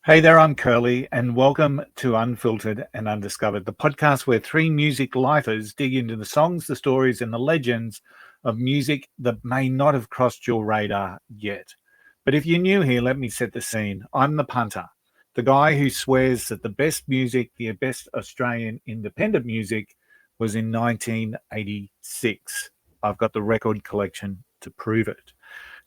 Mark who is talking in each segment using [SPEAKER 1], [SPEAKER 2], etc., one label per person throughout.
[SPEAKER 1] Hey there, I'm Curly, and welcome to Unfiltered and Undiscovered, the podcast where three music lifers dig into the songs, the stories, and the legends of music that may not have crossed your radar yet. But if you're new here, let me set the scene. I'm the punter, the guy who swears that the best music, the best Australian independent music, was in 1986. I've got the record collection to prove it.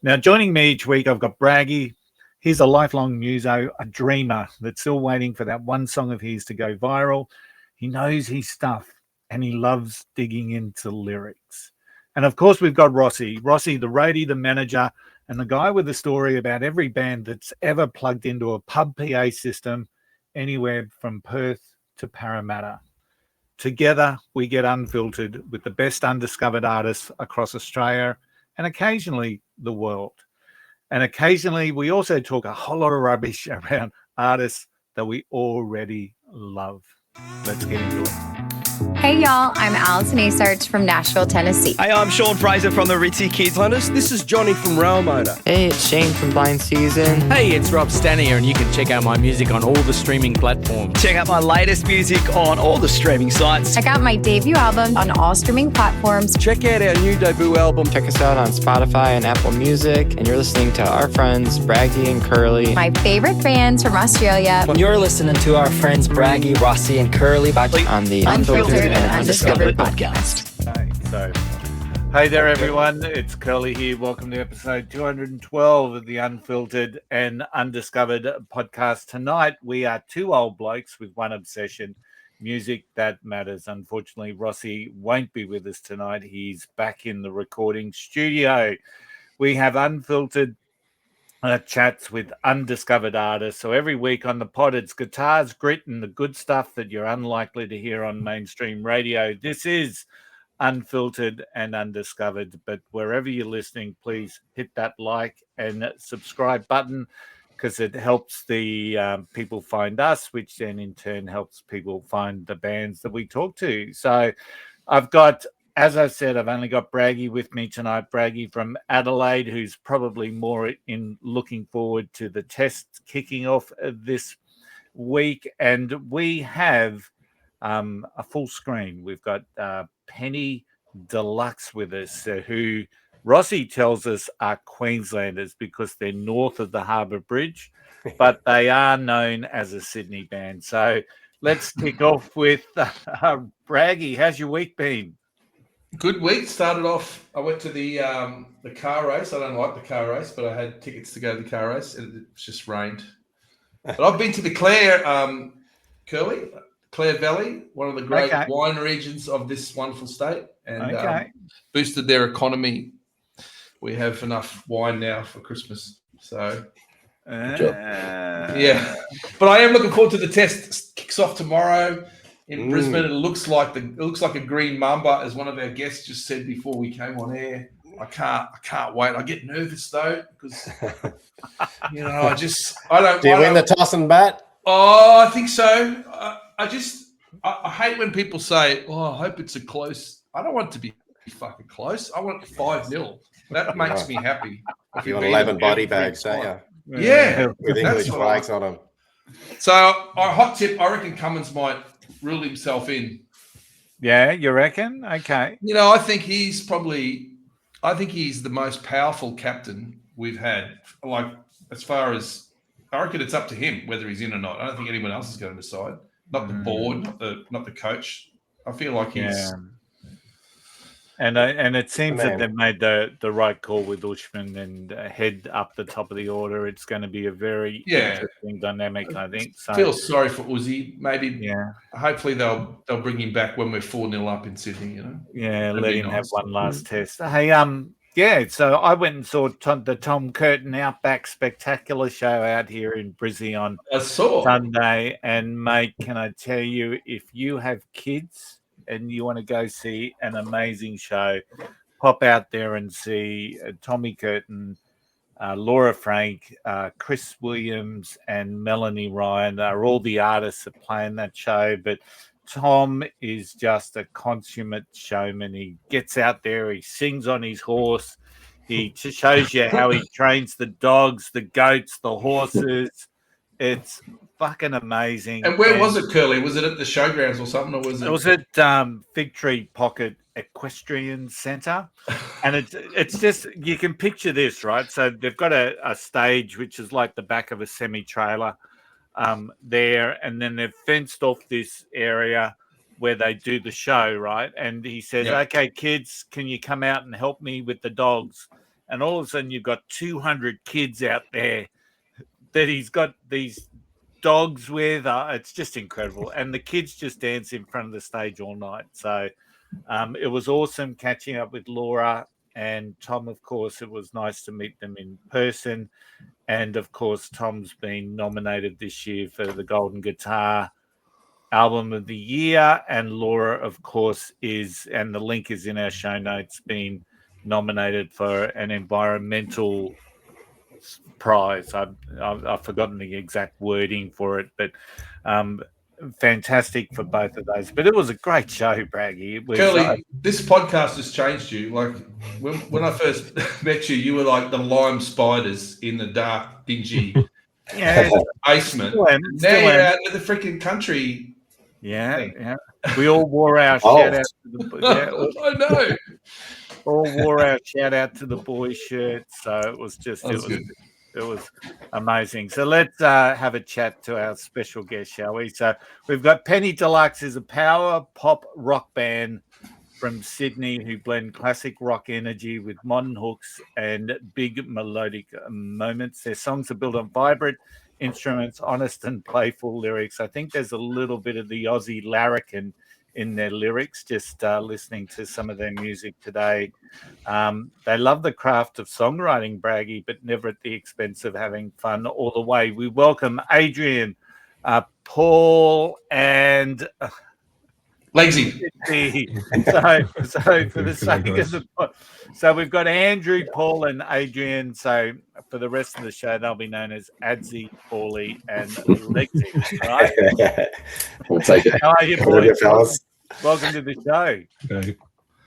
[SPEAKER 1] Now, joining me each week, I've got Braggy. He's a lifelong muso, a dreamer that's still waiting for that one song of his to go viral. He knows his stuff and he loves digging into lyrics. And of course, we've got Rossi, the roadie, the manager, and the guy with the story about every band that's ever plugged into a pub PA system anywhere from Perth to Parramatta. Together, we get unfiltered with the best undiscovered artists across Australia and occasionally the world. And occasionally, we also talk a whole lot of rubbish around artists that we already love. Let's get into it.
[SPEAKER 2] Hey y'all, I'm Alison Asarch from Nashville, Tennessee.
[SPEAKER 3] Hey, I'm Sean Fraser from the Ritzy Kids Hunters.
[SPEAKER 4] This is Johnny from Rail Motor.
[SPEAKER 5] Hey, it's Shane from Blind Season.
[SPEAKER 6] Hey, it's Rob Stanier, and you can check out my music on all the streaming platforms.
[SPEAKER 3] Check out my latest music on all the streaming sites.
[SPEAKER 2] Check out my debut album on all streaming platforms.
[SPEAKER 4] Check out our new debut album.
[SPEAKER 5] Check us out on Spotify and Apple Music. And you're listening to our friends, Braggy and Curly.
[SPEAKER 2] My favorite bands from Australia.
[SPEAKER 7] You're listening to our friends, Braggy, Rossi, and Curly
[SPEAKER 5] on the
[SPEAKER 2] Unfiltered and Undiscovered podcast.
[SPEAKER 1] Hey there, everyone. It's Curly here. Welcome to episode 212 of the Unfiltered and Undiscovered podcast. Tonight, we are two old blokes with one obsession, music that matters. Unfortunately, Rossi won't be with us tonight. He's back in the recording studio. We have unfiltered chats with undiscovered artists. So every week on the pod, it's guitars, grit, and the good stuff that you're unlikely to hear on mainstream radio. This is Unfiltered and Undiscovered. But wherever you're listening, please hit that like and subscribe button because it helps the people find us, which then in turn helps people find the bands that we talk to. So I've got, as I said, I've only got Braggy with me tonight. Braggy from Adelaide, who's probably more in looking forward to the test kicking off this week. And we have a full screen. We've got Penny Deluxe with us, who Rossi tells us are Queenslanders because they're north of the Harbour Bridge, but they are known as a Sydney band. So let's kick off with Braggy. How's your week been?
[SPEAKER 4] Good week. Started off, I went to the car race. I don't like the car race, but I had tickets to go to the car race, and it just rained. But I've been to the Clare Valley, one of the great wine regions of this wonderful state, and boosted their economy. We have enough wine now for Christmas, so yeah. But I am looking forward to the test. Kicks off tomorrow in Brisbane. It looks like a green mamba, as one of our guests just said before we came on air. I can't wait. I get nervous though because I don't.
[SPEAKER 8] Do you win the toss and bat?
[SPEAKER 4] Oh, I think so. I hate when people say, "Oh, I hope it's a close." I don't want it to be fucking close. I want 5-0. That makes me happy.
[SPEAKER 8] You want 11 body bags, don't you?
[SPEAKER 4] Yeah,
[SPEAKER 8] with English flags on them.
[SPEAKER 4] So, a hot tip. I reckon Cummins might rule himself in.
[SPEAKER 1] Yeah, you reckon? Okay.
[SPEAKER 4] I think he's the most powerful captain we've had. Like, as far as I reckon, it's up to him whether he's in or not. I don't think anyone else is going to decide. Not the board, not the coach. I feel like he's.
[SPEAKER 1] Yeah. And it seems that they've made the right call with Ushman and head up the top of the order. It's going to be a very interesting dynamic, I think. So,
[SPEAKER 4] I feel sorry for Uzi. Maybe, hopefully they'll bring him back when we're 4-0 up in Sydney.
[SPEAKER 1] Yeah, let him have one last test. Hey, so I went and saw the Tom Curtin Outback Spectacular show out here in Brizzy on Sunday. And mate, can I tell you, if you have kids and you want to go see an amazing show, pop out there and see Tommy Curtin, Laura Frank, Chris Williams, and Melanie Ryan. Are all the artists that play in that show. But Tom is just a consummate showman. He gets out there, he sings on his horse. He shows you how he trains the dogs, the goats, the horses. It's fucking amazing.
[SPEAKER 4] And where was it, Curly? Was it at the showgrounds or something, or was it?
[SPEAKER 1] It was at Fig Tree Pocket Equestrian Centre, and it's just, you can picture this, right? So they've got a stage which is like the back of a semi-trailer there, and then they've fenced off this area where they do the show, right? And he says, "Okay, kids, can you come out and help me with the dogs?" And all of a sudden, you've got 200 kids out there that he's got these dogs with. It's just incredible, and the kids just dance in front of the stage all night. So it was awesome catching up with Laura and Tom. Of course, it was nice to meet them in person, and of course, Tom's been nominated this year for the Golden Guitar Album of the Year, and Laura, of course, is, and the link is in our show notes, been nominated for an environmental prize. I've forgotten the exact wording for it, but fantastic for both of those. But it was a great show, Braggy. It was,
[SPEAKER 4] Curly, this podcast has changed you. Like when I first met you, you were like the lime spiders in the dark, dingy basement. Now you're out in the freaking country.
[SPEAKER 1] Yeah. We all wore our shout out to the
[SPEAKER 4] I know.
[SPEAKER 1] All wore our shout out to the boys shirts. So it was just it was amazing. So let's have a chat to our special guest, shall we? So we've got Penny Deluxe, is a power pop rock band from Sydney who blend classic rock energy with modern hooks and big melodic moments. Their songs are built on vibrant instruments, honest and playful lyrics. I think there's a little bit of the Aussie larrikin in their lyrics, just listening to some of their music today. They love the craft of songwriting, Braggy, but never at the expense of having fun all the way. We welcome Adrian, Paul, and
[SPEAKER 4] Legsy.
[SPEAKER 1] So for the sake of the, so we've got Andrew, Paul, and Adrian. So for the rest of the show, they'll be known as Adzi, Paulie, and Legsy. Right?
[SPEAKER 8] We'll take it.
[SPEAKER 1] How are you, boys? Welcome to the show.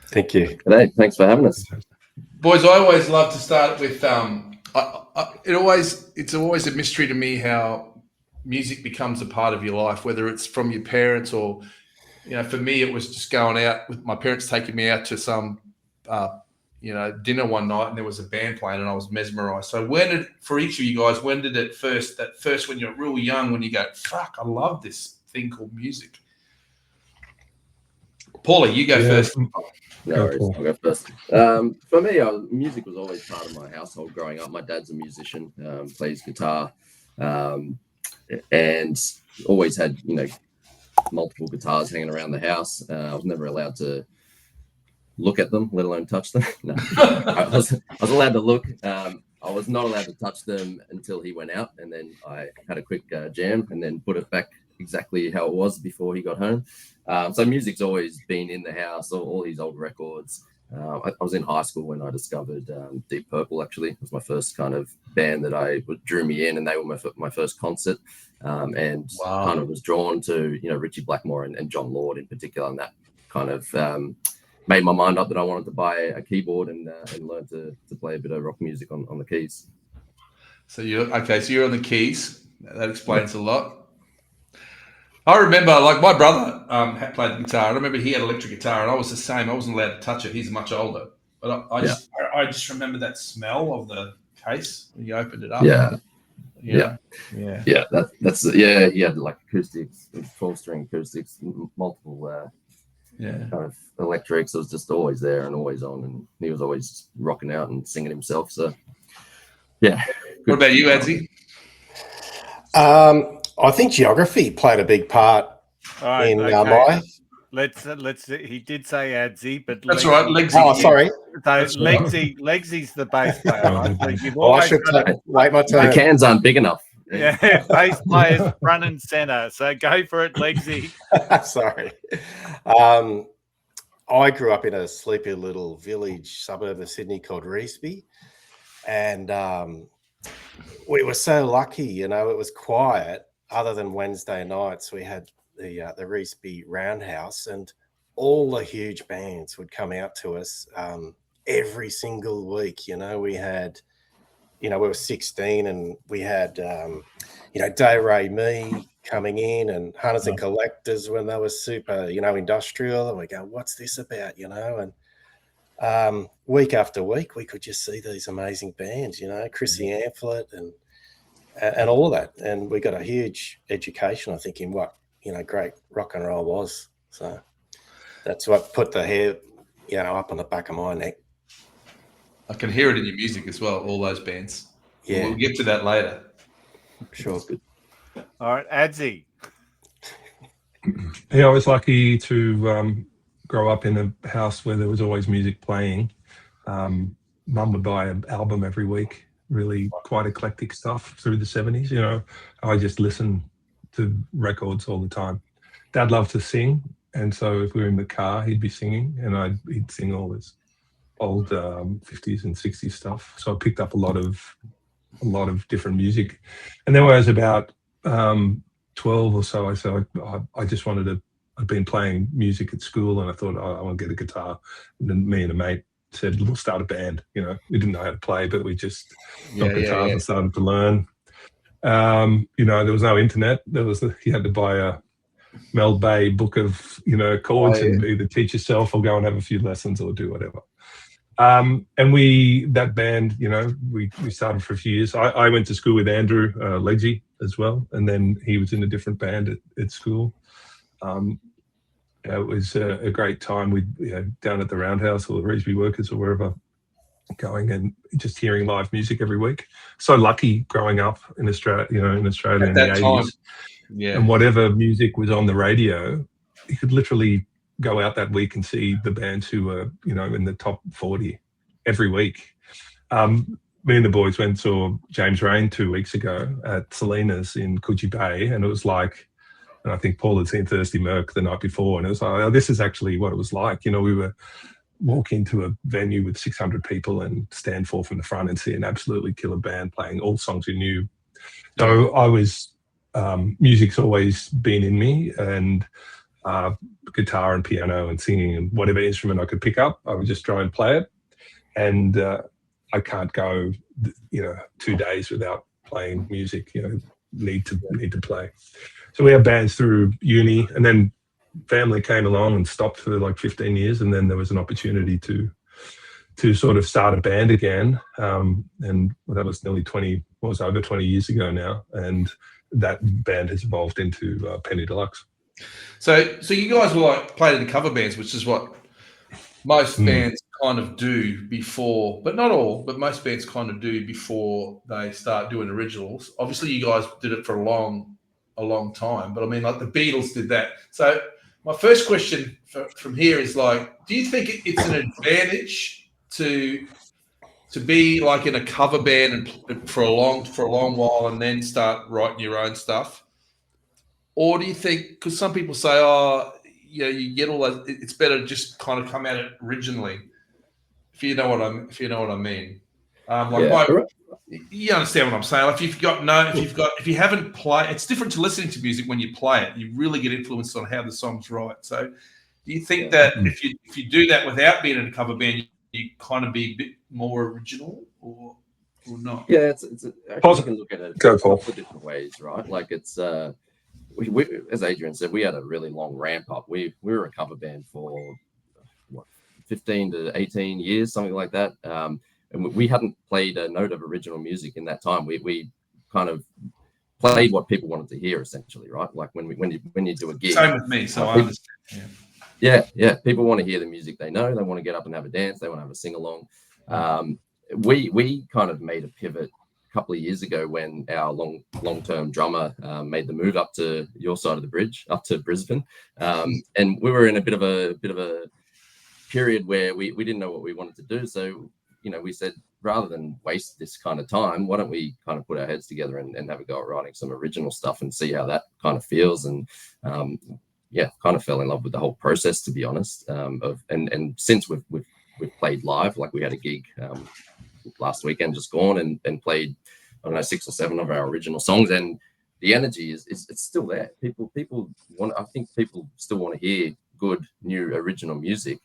[SPEAKER 8] Thank you.
[SPEAKER 9] Hey, thanks for having us,
[SPEAKER 4] boys. I always love to start with it's always a mystery to me how music becomes a part of your life, whether it's from your parents or, for me, it was just going out with my parents, taking me out to some, dinner one night, and there was a band playing, and I was mesmerized. So for each of you guys, when did it first, when you're real young, when you go, fuck, I love this thing called music? Paulie, you go first.
[SPEAKER 9] No worries, I'll go first. For me, music was always part of my household growing up. My dad's a musician, plays guitar, and always had, multiple guitars hanging around the house. I was never allowed to look at them, let alone touch them. No, I was allowed to look. I was not allowed to touch them until he went out, and then I had a quick jam and then put it back exactly how it was before he got home. So music's always been in the house, all these old records. I was in high school when I discovered Deep Purple. Actually, it was my first kind of band that drew me in, and they were my first concert. And kind of was drawn to Richie Blackmore and John Lord in particular, and that kind of made my mind up that I wanted to buy a keyboard and learn to play a bit of rock music on the keys.
[SPEAKER 4] So you're on the keys. That explains a lot. I remember, like, my brother had played the guitar. I remember he had electric guitar, and I was the same. I wasn't allowed to touch it. He's much older, but I just remember that smell of the case when you opened it up.
[SPEAKER 9] Yeah. That's he had like acoustics, 12-string acoustics, multiple kind of electrics. It was just always there and always on, and he was always rocking out and singing himself. So yeah.
[SPEAKER 4] What about you, Adzi?
[SPEAKER 8] I think geography played a big part in my.
[SPEAKER 1] Let's. He did say Adzi, but
[SPEAKER 4] that's right. Legsy.
[SPEAKER 8] Oh, sorry.
[SPEAKER 1] So Legsy's the bass player.
[SPEAKER 8] Right? I should wait my turn.
[SPEAKER 9] The cans aren't big enough.
[SPEAKER 1] Yeah, bass players front and center. So go for it, Legsy.
[SPEAKER 8] Sorry. I grew up in a sleepy little village suburb of Sydney called Revesby, and we were so lucky. It was quiet. Other than Wednesday nights, we had the Revesby Roundhouse, and all the huge bands would come out to us every single week. We had, we were 16, and we had, Day Ray Me coming in and Hunters and Collectors when they were super, industrial. And we go, what's this about, And week after week, we could just see these amazing bands, Chrissy Amphlett and all of that. And we got a huge education, I think, in what, great rock and roll was. So that's what put the hair, up on the back of my neck.
[SPEAKER 4] I can hear it in your music as well, all those bands.
[SPEAKER 8] Yeah.
[SPEAKER 4] We'll get to that later.
[SPEAKER 8] Sure.
[SPEAKER 1] All right, Adzi.
[SPEAKER 10] Yeah, I was lucky to grow up in a house where there was always music playing. Mum would buy an album every week, really quite eclectic stuff through the 70s. I just listened to records all the time. Dad loved to sing, and so if we were in the car, he'd be singing, and he'd sing all this old 50s and 60s stuff. So I picked up a lot of different music. And then when I was about 12 or so, I said I just wanted to. I'd been playing music at school, and I thought, I want to get a guitar. And then me and a mate said, we'll start a band. We didn't know how to play, but we just got guitars and started to learn. There was no internet. You had to buy a Mel Bay book of chords and either teach yourself or go and have a few lessons or do whatever. And that band, we started for a few years. I went to school with Andrew Legsy as well, and then he was in a different band at school. It was a great time. We down at the Roundhouse or the Reesby Workers or wherever, going and just hearing live music every week. So lucky growing up in Australia, in the 80s.
[SPEAKER 4] Yeah.
[SPEAKER 10] And whatever music was on the radio, you could literally go out that week and see the bands who were, in the top 40 every week. Me and the boys went and saw James Rain 2 weeks ago at Selena's in Coogee Bay, and it was like, and I think Paul had seen Thirsty Merc the night before, and it was like, oh, this is actually what it was like. We were walking into a venue with 600 people and stand forth in the front and see an absolutely killer band playing all songs we knew. So I was, music's always been in me, and guitar and piano and singing and whatever instrument I could pick up, I would just try and play it. And I can't go, 2 days without playing music. Need to play. So we had bands through uni, and then family came along and stopped for like 15 years, and then there was an opportunity to sort of start a band again. And that was nearly over 20 years ago now, and that band has evolved into Penny Deluxe.
[SPEAKER 4] So you guys were played in cover bands, which is what most bands kind of do before, but not all, but most bands kind of do before they start doing originals. Obviously, you guys did it for a long time, but I mean, like the Beatles did that. So my first question from here is do you think it's an advantage to be in a cover band and for a long while and then start writing your own stuff? Or do you think, because some people say, you get all that, it's better to just kind of come at it originally, if you know what I mean. You understand what I'm saying? If you haven't played, it's different to listening to music when you play it. You really get influenced on how the song's right. So, do you think that if you do that without being in a cover band, you kind of be a bit more original, or not?
[SPEAKER 9] Yeah, it's you can look at it a couple of different ways, right? Like it's we, as Adrian said, we had a really long ramp up. We were a cover band for 15 to 18 years, something like that. And we hadn't played a note of original music in that time. We kind of played what people wanted to hear, essentially, right? Like when you do a gig.
[SPEAKER 4] Same with me, so I understand.
[SPEAKER 9] Yeah. People want to hear the music they know. They want to get up and have a dance. They want to have a sing along. We kind of made a pivot a couple of years ago when our long-term drummer made the move up to your side of the bridge, up to Brisbane, and we were in a bit of a period where we didn't know what we wanted to do. So we said, rather than waste this kind of time, why don't we kind of put our heads together and have a go at writing some original stuff and see how that kind of feels. And kind of fell in love with the whole process, to be honest. And since we've played live, like we had a gig last weekend just gone and played, I don't know, 6 or 7 of our original songs, and the energy is it's still there. People want, I think people still want to hear good new original music.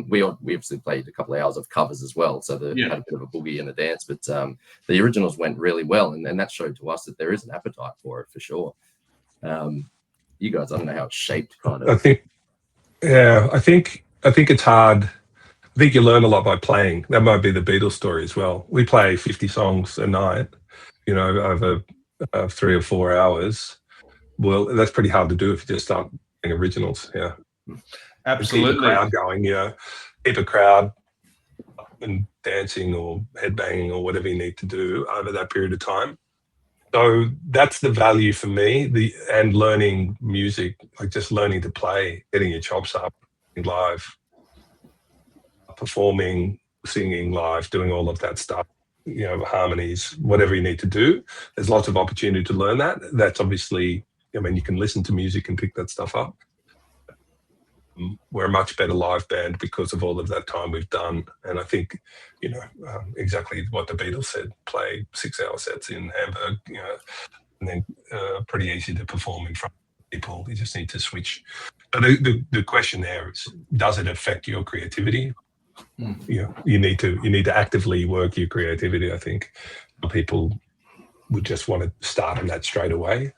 [SPEAKER 9] We obviously played a couple of hours of covers as well, so had a bit of a boogie and a dance. But the originals went really well, and that showed to us that there is an appetite for it for sure. You guys, I don't know how it's shaped, kind of.
[SPEAKER 10] I think it's hard. I think you learn a lot by playing. That might be the Beatles story as well. We play 50 songs a night, over 3 or 4 hours. Well, that's pretty hard to do if you just start playing originals. Yeah,
[SPEAKER 4] absolutely.
[SPEAKER 10] Keep a crowd going. Keep a crowd and dancing or headbanging or whatever you need to do over that period of time. So that's the value for me. And learning music, like just learning to play, getting your chops up live, performing, singing live, doing all of that stuff, harmonies, whatever you need to do. There's lots of opportunity to learn that. That's obviously, you can listen to music and pick that stuff up. We're a much better live band because of all of that time we've done. And I think, exactly what the Beatles said, play 6-hour sets in Hamburg, and then pretty easy to perform in front of people. You just need to switch. But the question there is, does it affect your creativity? You need to actively work your creativity. I think people would just want to start on that straight away.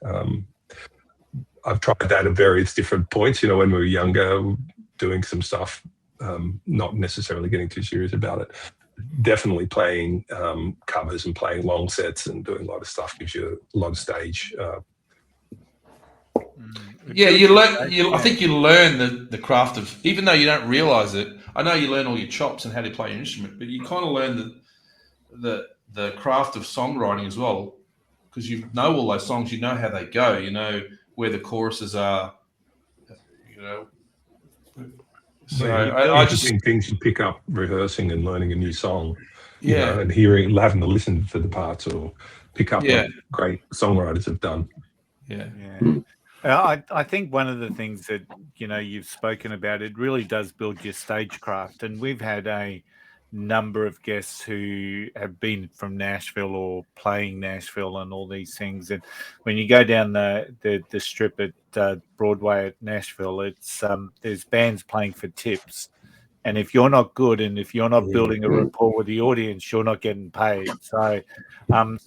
[SPEAKER 10] I've tried that at various different points. When we were younger, doing some stuff, not necessarily getting too serious about it. Definitely playing covers and playing long sets and doing a lot of stuff gives you a lot of stage.
[SPEAKER 4] You learn. I think you learn the craft of, even though you don't realize it. I know you learn all your chops and how to play your instrument, but you kind of learn the craft of songwriting as well, because you know all those songs. You know how they go. You know where the choruses are. So I just
[SPEAKER 10] think things you pick up rehearsing and learning a new song. And having to listen for the parts or pick up what great songwriters have done.
[SPEAKER 1] I think one of the things that you've spoken about, it really does build your stagecraft, and we've had a number of guests who have been from Nashville or playing Nashville and all these things. And when you go down the strip at Broadway at Nashville, it's there's bands playing for tips. And if you're not good and if you're not building a rapport with the audience, you're not getting paid. So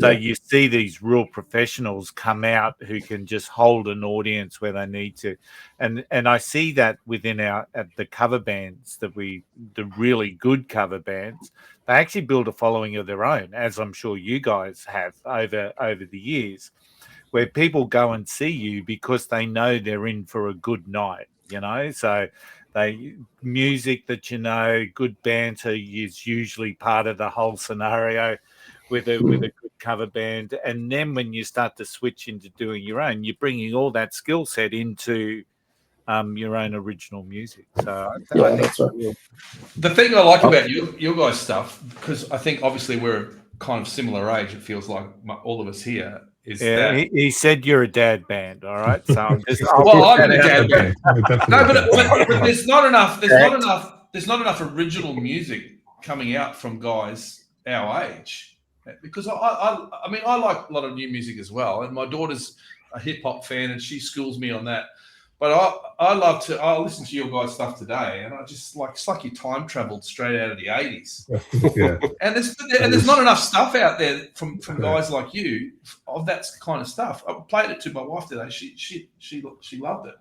[SPEAKER 1] you see these real professionals come out who can just hold an audience where they need to. And I see that within at the cover bands the really good cover bands, they actually build a following of their own, as I'm sure you guys have over the years, where people go and see you because they know they're in for a good night, so music that good banter is usually part of the whole scenario with a good cover band. And then when you start to switch into doing your own, you're bringing all that skill set into your own original music. So I think
[SPEAKER 4] the thing I like about your guys' stuff, because I think obviously we're kind of similar age, it feels like all of us here, is that
[SPEAKER 1] he said you're a dad band, all right? So I'm just
[SPEAKER 4] I'm a dad band. No, but there's not enough original music coming out from guys our age, because I mean I like a lot of new music as well, and my daughter's a hip hop fan and she schools me on that. But I listen to your guys' stuff today, and I just it's like you time traveled straight out of the 80s. And there's not enough stuff out there from guys like you of that kind of stuff. I played it to my wife today. She loved it.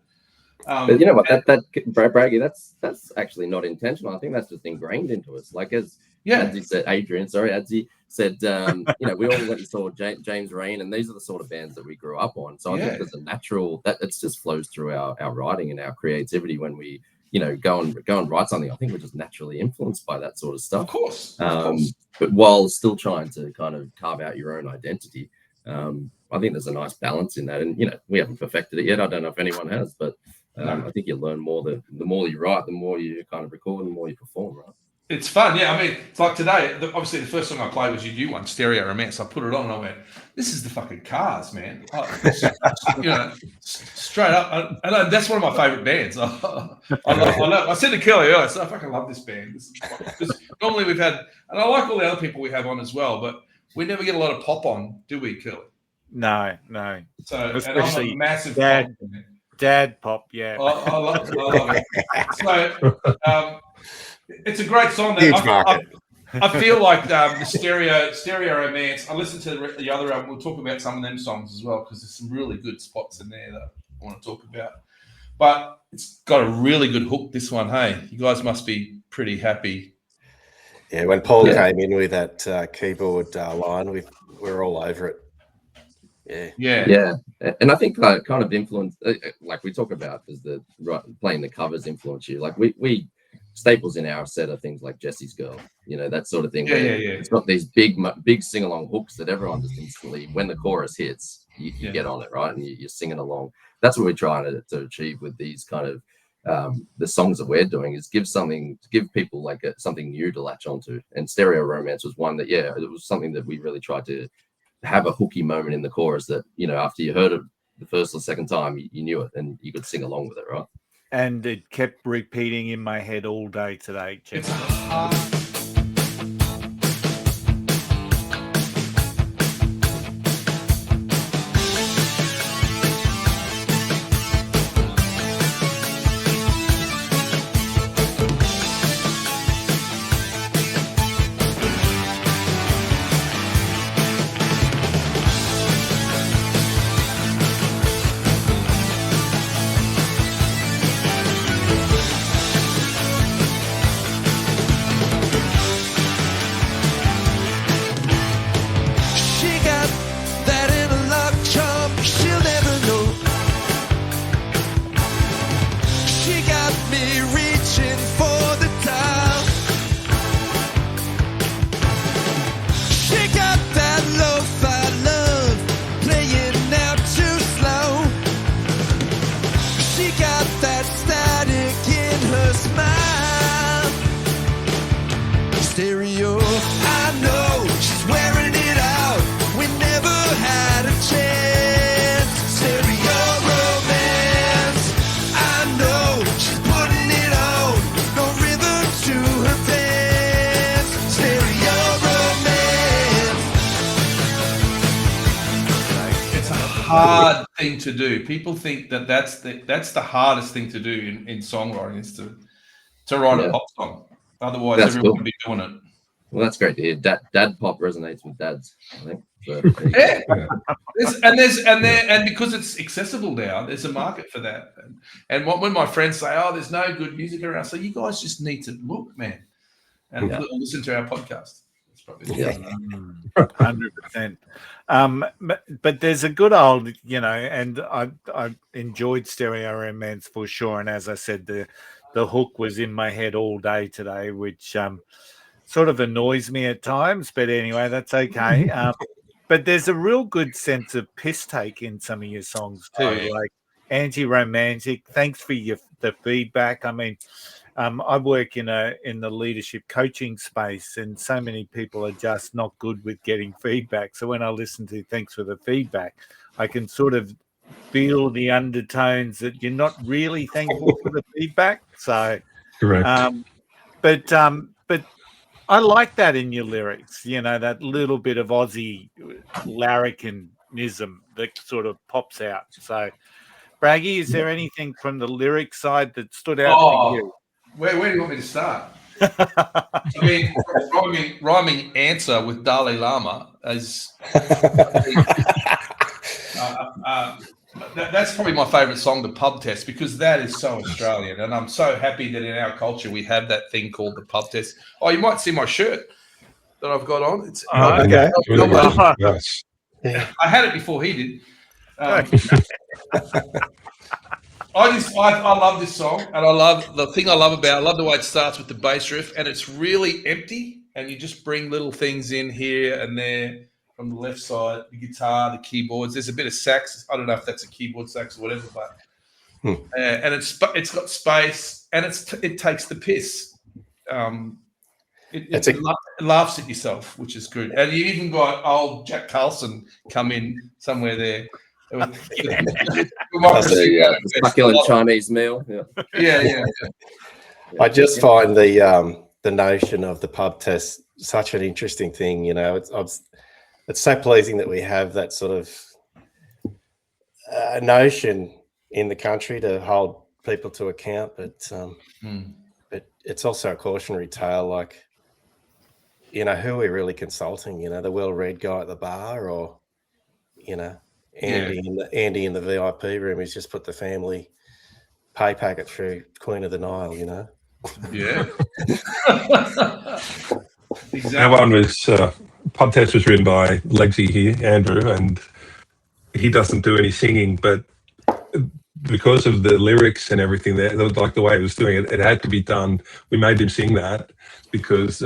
[SPEAKER 9] But you know what? That Braggy, that's actually not intentional. I think that's just ingrained into us. Like as he said, as he said, we all went and saw James Rain, and these are the sort of bands that we grew up on. So I think there's a natural that it just flows through our writing and our creativity when we, go and write something. I think we're just naturally influenced by that sort of stuff.
[SPEAKER 4] Of course.
[SPEAKER 9] But while still trying to kind of carve out your own identity, I think there's a nice balance in that. And we haven't perfected it yet. I don't know if anyone has, but I think you learn more. The more you write, the more you kind of record, and the more you perform, right?
[SPEAKER 4] It's fun, yeah. I mean, it's like today, obviously the first song I played was your new one, Stereo Romance. I put it on and I went, this is the fucking Cars, man. Straight up. And that's one of my favourite bands. I said to Curly, I fucking love this band. Because normally we've had, and I like all the other people we have on as well, but we never get a lot of pop on, do we, Curly?
[SPEAKER 1] No.
[SPEAKER 4] So, especially, and I'm a massive
[SPEAKER 1] dad pop, yeah.
[SPEAKER 4] I love it. So, It's a great song.
[SPEAKER 8] Huge market.
[SPEAKER 4] I feel like the stereo romance. I listened to the other album. We'll talk about some of them songs as well because there's some really good spots in there that I want to talk about. But it's got a really good hook. This one, hey, you guys must be pretty happy.
[SPEAKER 8] Yeah, when Paul came in with that keyboard line, we're all over it.
[SPEAKER 9] Yeah. And I think that kind of influence, like we talk about, is the playing the covers influence you. Like we staples in our set are things like Jesse's Girl, that sort of thing.
[SPEAKER 4] Yeah.
[SPEAKER 9] It's got these big sing along hooks that everyone just instantly, when the chorus hits, you get on it, right, and you're singing along. That's what we're trying to achieve with these kind of the songs that we're doing, is give people like something new to latch onto. And Stereo Romance was one that it was something that we really tried to have a hooky moment in the chorus that after you heard it the first or second time you knew it and you could sing along with it, right?
[SPEAKER 1] And it kept repeating in my head all day today, Jeff.
[SPEAKER 4] Hard thing to do. People think that's the hardest thing to do in songwriting, is to write a pop song. Otherwise, everyone would be doing it.
[SPEAKER 9] Well, that's great to hear. Dad pop resonates with dads, I think. So,
[SPEAKER 4] and because it's accessible now, there's a market for that. And when my friends say, "Oh, there's no good music around," I say, "You guys just need to look, man, and listen to our podcast."
[SPEAKER 1] 100%. But there's a good old, and I enjoyed Stereo Romance for sure. And as I said, the hook was in my head all day today, which sort of annoys me at times. But anyway, that's okay. But there's a real good sense of piss take in some of your songs too, like Anti-Romantic. Thanks for the feedback. I mean, I work in the leadership coaching space, and so many people are just not good with getting feedback. So when I listen to Thanks for the Feedback, I can sort of feel the undertones that you're not really thankful for the feedback. So,
[SPEAKER 10] correct.
[SPEAKER 1] But I like that in your lyrics. That little bit of Aussie larrikinism that sort of pops out. So, Braggy, is there anything from the lyric side that stood out for you?
[SPEAKER 4] Where do you want me to start? I mean, rhyming answer with Dalai Lama is that's probably my favourite song, the pub test, because that is so Australian, and I'm so happy that in our culture we have that thing called the pub test. Oh, you might see my shirt that I've got on. It's
[SPEAKER 1] okay.
[SPEAKER 10] Yes.
[SPEAKER 4] I had it before he did. I love this song, and I love the way it starts with the bass riff, and it's really empty, and you just bring little things in here and there from the left side, the guitar, the keyboards. There's a bit of sax. I don't know if that's a keyboard sax or whatever, but and it's got space, and it takes the piss. It laughs at yourself, which is good. And you even got old Jack Carlson come in somewhere there.
[SPEAKER 9] Succulent Chinese meal.
[SPEAKER 4] Yeah.
[SPEAKER 8] I just find the notion of the pub test such an interesting thing. It's so pleasing that we have that sort of notion in the country to hold people to account. But but it's also a cautionary tale. Like, who are we really consulting? The well read guy at the bar, or Andy in the VIP room who's just put the family pay packet through Queen of the Nile.
[SPEAKER 4] Yeah. Exactly.
[SPEAKER 10] That one was pod test was written by Legsy here, Andrew, and he doesn't do any singing, but because of the lyrics and everything there, like the way he was doing it, it had to be done. We made him sing that because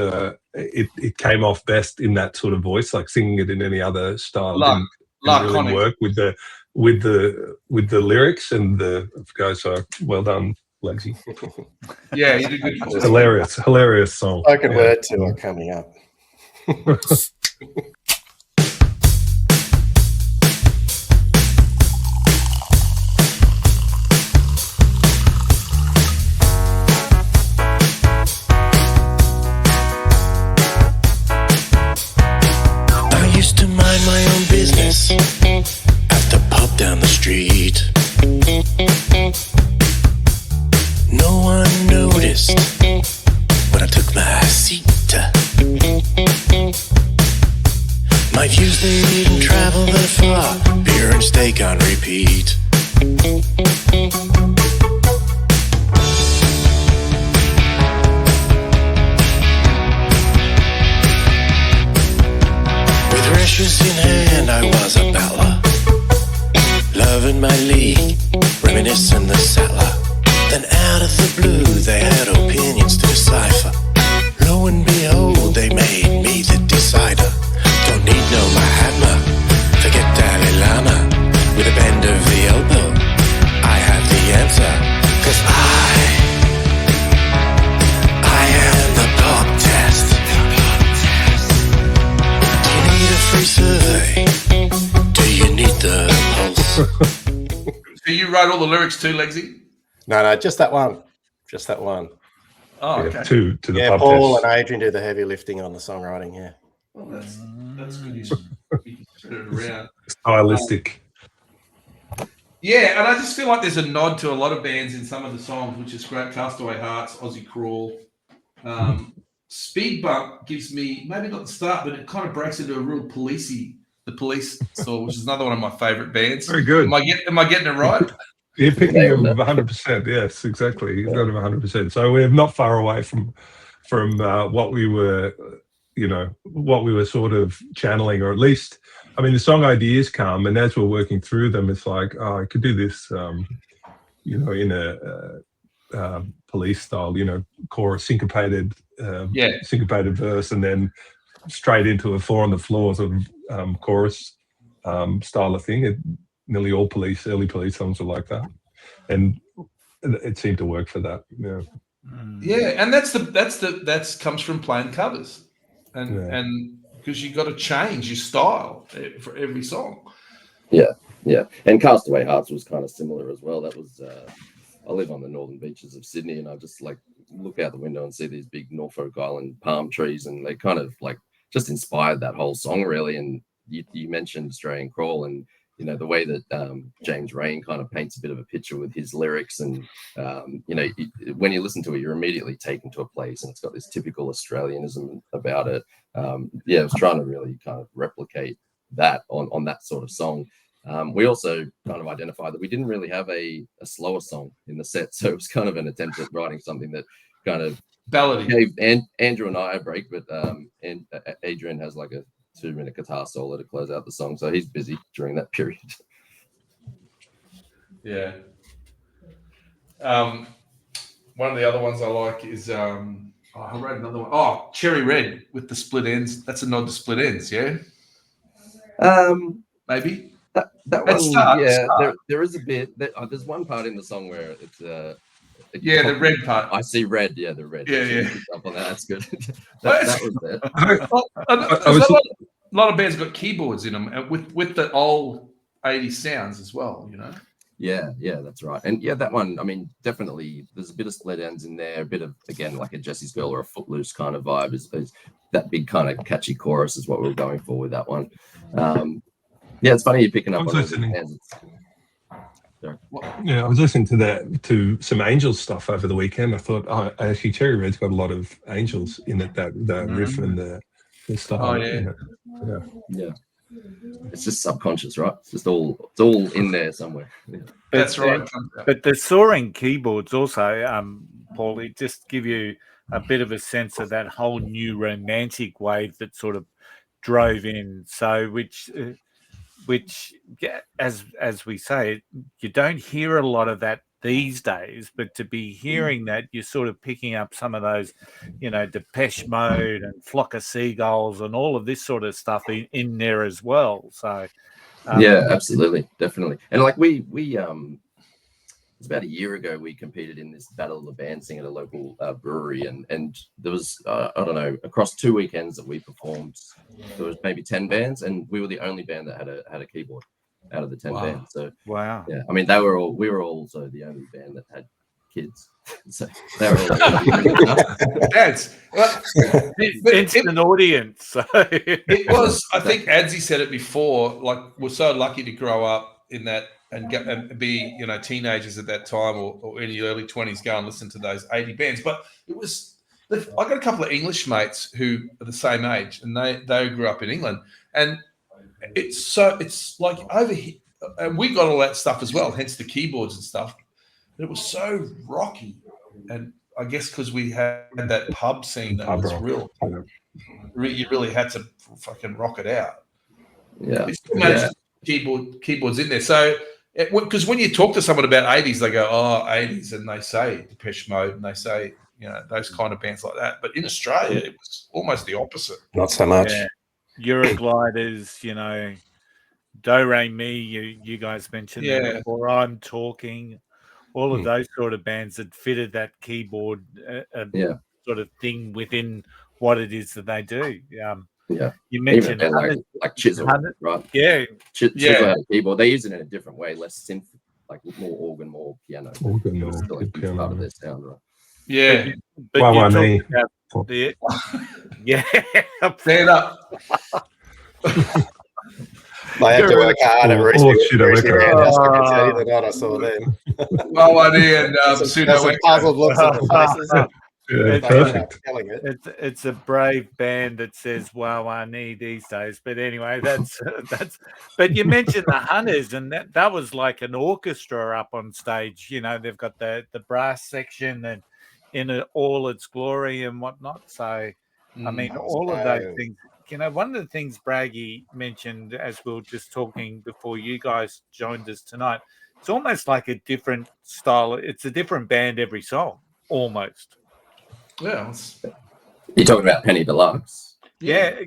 [SPEAKER 10] it came off best in that sort of voice. Like singing it in any other style didn't really work with the lyrics and the guys. So well done, Legsy.
[SPEAKER 4] Yeah, you did good.
[SPEAKER 10] It's hilarious song.
[SPEAKER 8] Spoken word tour coming up.
[SPEAKER 11] I used to mind my own business at the pub down the street. No one noticed when I took my seat. My views, they didn't travel that far. Beer and steak on repeat. With rashes in hand, I was a battler, loving my league, reminiscing the saddler. Then out of the blue, they had opinions to decipher. Lo and behold, they made me the decider. Don't need no Mahatma, forget Dalai Lama. With a bend of the elbow, I have the answer. 'Cause I am the pop test. Do you need a free survey? Do you need the pulse?
[SPEAKER 4] So you wrote all the lyrics too, Legsy?
[SPEAKER 8] No, just that one. Just that one.
[SPEAKER 4] Oh, okay.
[SPEAKER 10] To the pub
[SPEAKER 8] Paul
[SPEAKER 10] test.
[SPEAKER 8] and Adrian do the heavy lifting on the songwriting, yeah.
[SPEAKER 4] Well, that's good. You spread it around.
[SPEAKER 10] Stylistic.
[SPEAKER 4] Yeah, and I just feel like there's a nod to a lot of bands in some of the songs, which is great. Castaway Hearts, Aussie Crawl. Speed Bump gives me, maybe not the start, but it kind of breaks into a real policey, the Police song, which is another one of my favourite bands.
[SPEAKER 10] Very good.
[SPEAKER 4] Am I getting it right?
[SPEAKER 10] You're picking him 100%. Yes, exactly. You've got him 100%. So we're not far away from what we were, what we were sort of channeling, or at least, I mean, the song ideas come, and as we're working through them, it's like, oh, I could do this, in a Police style, chorus, syncopated verse, and then straight into a 4 on the floor sort of chorus style of thing. Nearly all early Police songs were like that, and it seemed to work for that. Yeah,
[SPEAKER 4] yeah, and that's comes from playing covers, and because you got to change your style for every song.
[SPEAKER 9] Yeah, and Castaway Hearts was kind of similar as well. That was I live on the northern beaches of Sydney, and I just like look out the window and see these big Norfolk Island palm trees, and they kind of like just inspired that whole song really. And you mentioned Australian Crawl, and the way that James Rain kind of paints a bit of a picture with his lyrics, and when you listen to it, you're immediately taken to a place, and it's got this typical Australianism about it. I was trying to really kind of replicate that on that sort of song. We also kind of identified that we didn't really have a slower song in the set, so it was kind of an attempt at writing something that kind of gave Andrew and I a break, but and Adrian has like a 2-minute guitar solo to close out the song, so he's busy during that period.
[SPEAKER 4] Yeah. One of the other ones I like is I wrote another one. Oh, Cherry Red with the split ends. That's a nod to Split Ends, yeah. Maybe
[SPEAKER 9] that one. There is a bit. There's one part in the song where it's the red part. I see red. Yeah, the red.
[SPEAKER 4] Yeah.
[SPEAKER 9] Up on that. That's good. that was
[SPEAKER 4] there. A lot of bands got keyboards in them with the old 80s sounds as well,
[SPEAKER 9] Yeah, that's right. And that one, I mean, definitely there's a bit of split ends in there, a bit of, again, like a Jesse's Girl or a Footloose kind of vibe. Is that big kind of catchy chorus is what we were going for with that one. It's funny you're picking up on those bands.
[SPEAKER 10] Yeah, I was listening to some Angels stuff over the weekend. I thought, actually, Cherry Red's got a lot of Angels in it. That the riff and the style.
[SPEAKER 4] Oh, yeah.
[SPEAKER 9] Yeah. It's just subconscious, right? It's all in there somewhere. Yeah.
[SPEAKER 4] That's right.
[SPEAKER 1] But the soaring keyboards also, Paulie, just give you a bit of a sense of that whole new romantic wave that sort of drove in. So which as we say, you don't hear a lot of that these days, but to be hearing that, you're sort of picking up some of those, Depeche Mode and Flock of Seagulls and all of this sort of stuff in there as well. So
[SPEAKER 9] yeah, absolutely, definitely. And like we it was about a year ago we competed in this battle of the bands thing at a local brewery, and there was I don't know, across 2 weekends that we performed, there was maybe 10 bands, and we were the only band that had a keyboard out of the 10 bands. So
[SPEAKER 1] wow,
[SPEAKER 9] yeah, I mean we were also the only band that had kids. So they were all
[SPEAKER 4] That's
[SPEAKER 1] instant audience. So.
[SPEAKER 4] It was. I think Adzi said it before. Like, we're so lucky to grow up in that and be teenagers at that time or in your early 20s, go and listen to those 80 bands. But it was. I got a couple of English mates who are the same age, and they grew up in England, and it's like over here, and we got all that stuff as well, hence the keyboards and stuff. It was so rocky, and I guess because we had that pub scene that was real. You really had to fucking rock it out.
[SPEAKER 9] Yeah,
[SPEAKER 4] keyboards in there. So, because when you talk to someone about 80s, they go, "Oh, 80s," and they say Depeche Mode, and they say those kind of bands like that. But in Australia, it was almost the opposite.
[SPEAKER 8] Not so much.
[SPEAKER 1] Yeah. Eurogliders, Do Re Mi. You guys mentioned that before. I'm Talking. All of those sort of bands that fitted that keyboard sort of thing within what it is that they do. You mentioned
[SPEAKER 9] like Chisel, right?
[SPEAKER 1] Yeah.
[SPEAKER 9] Chisel had a keyboard. They use it in a different way, less synth, like more organ, more piano.
[SPEAKER 10] Organ,
[SPEAKER 9] more still a huge part of their sound, right?
[SPEAKER 4] Yeah.
[SPEAKER 1] But
[SPEAKER 10] wow,
[SPEAKER 1] you're talking about
[SPEAKER 4] stand up.
[SPEAKER 8] I had to work hard at Reese. I can tell you the night I saw them.
[SPEAKER 4] Well, and
[SPEAKER 8] some puzzled looks on their faces.
[SPEAKER 10] Yeah, perfect.
[SPEAKER 1] It's a brave band that says "Wow, I need" these days. But anyway, that's. But you mentioned the Hunters, and that was like an orchestra up on stage. They've got the brass section and in all its glory and whatnot. So, I mean, all of those things. One of the things Braggy mentioned as we were just talking before you guys joined us tonight, it's almost like a different style. It's a different band every song, almost.
[SPEAKER 4] Yeah.
[SPEAKER 9] You're talking about Penny Deluxe.
[SPEAKER 1] Yeah.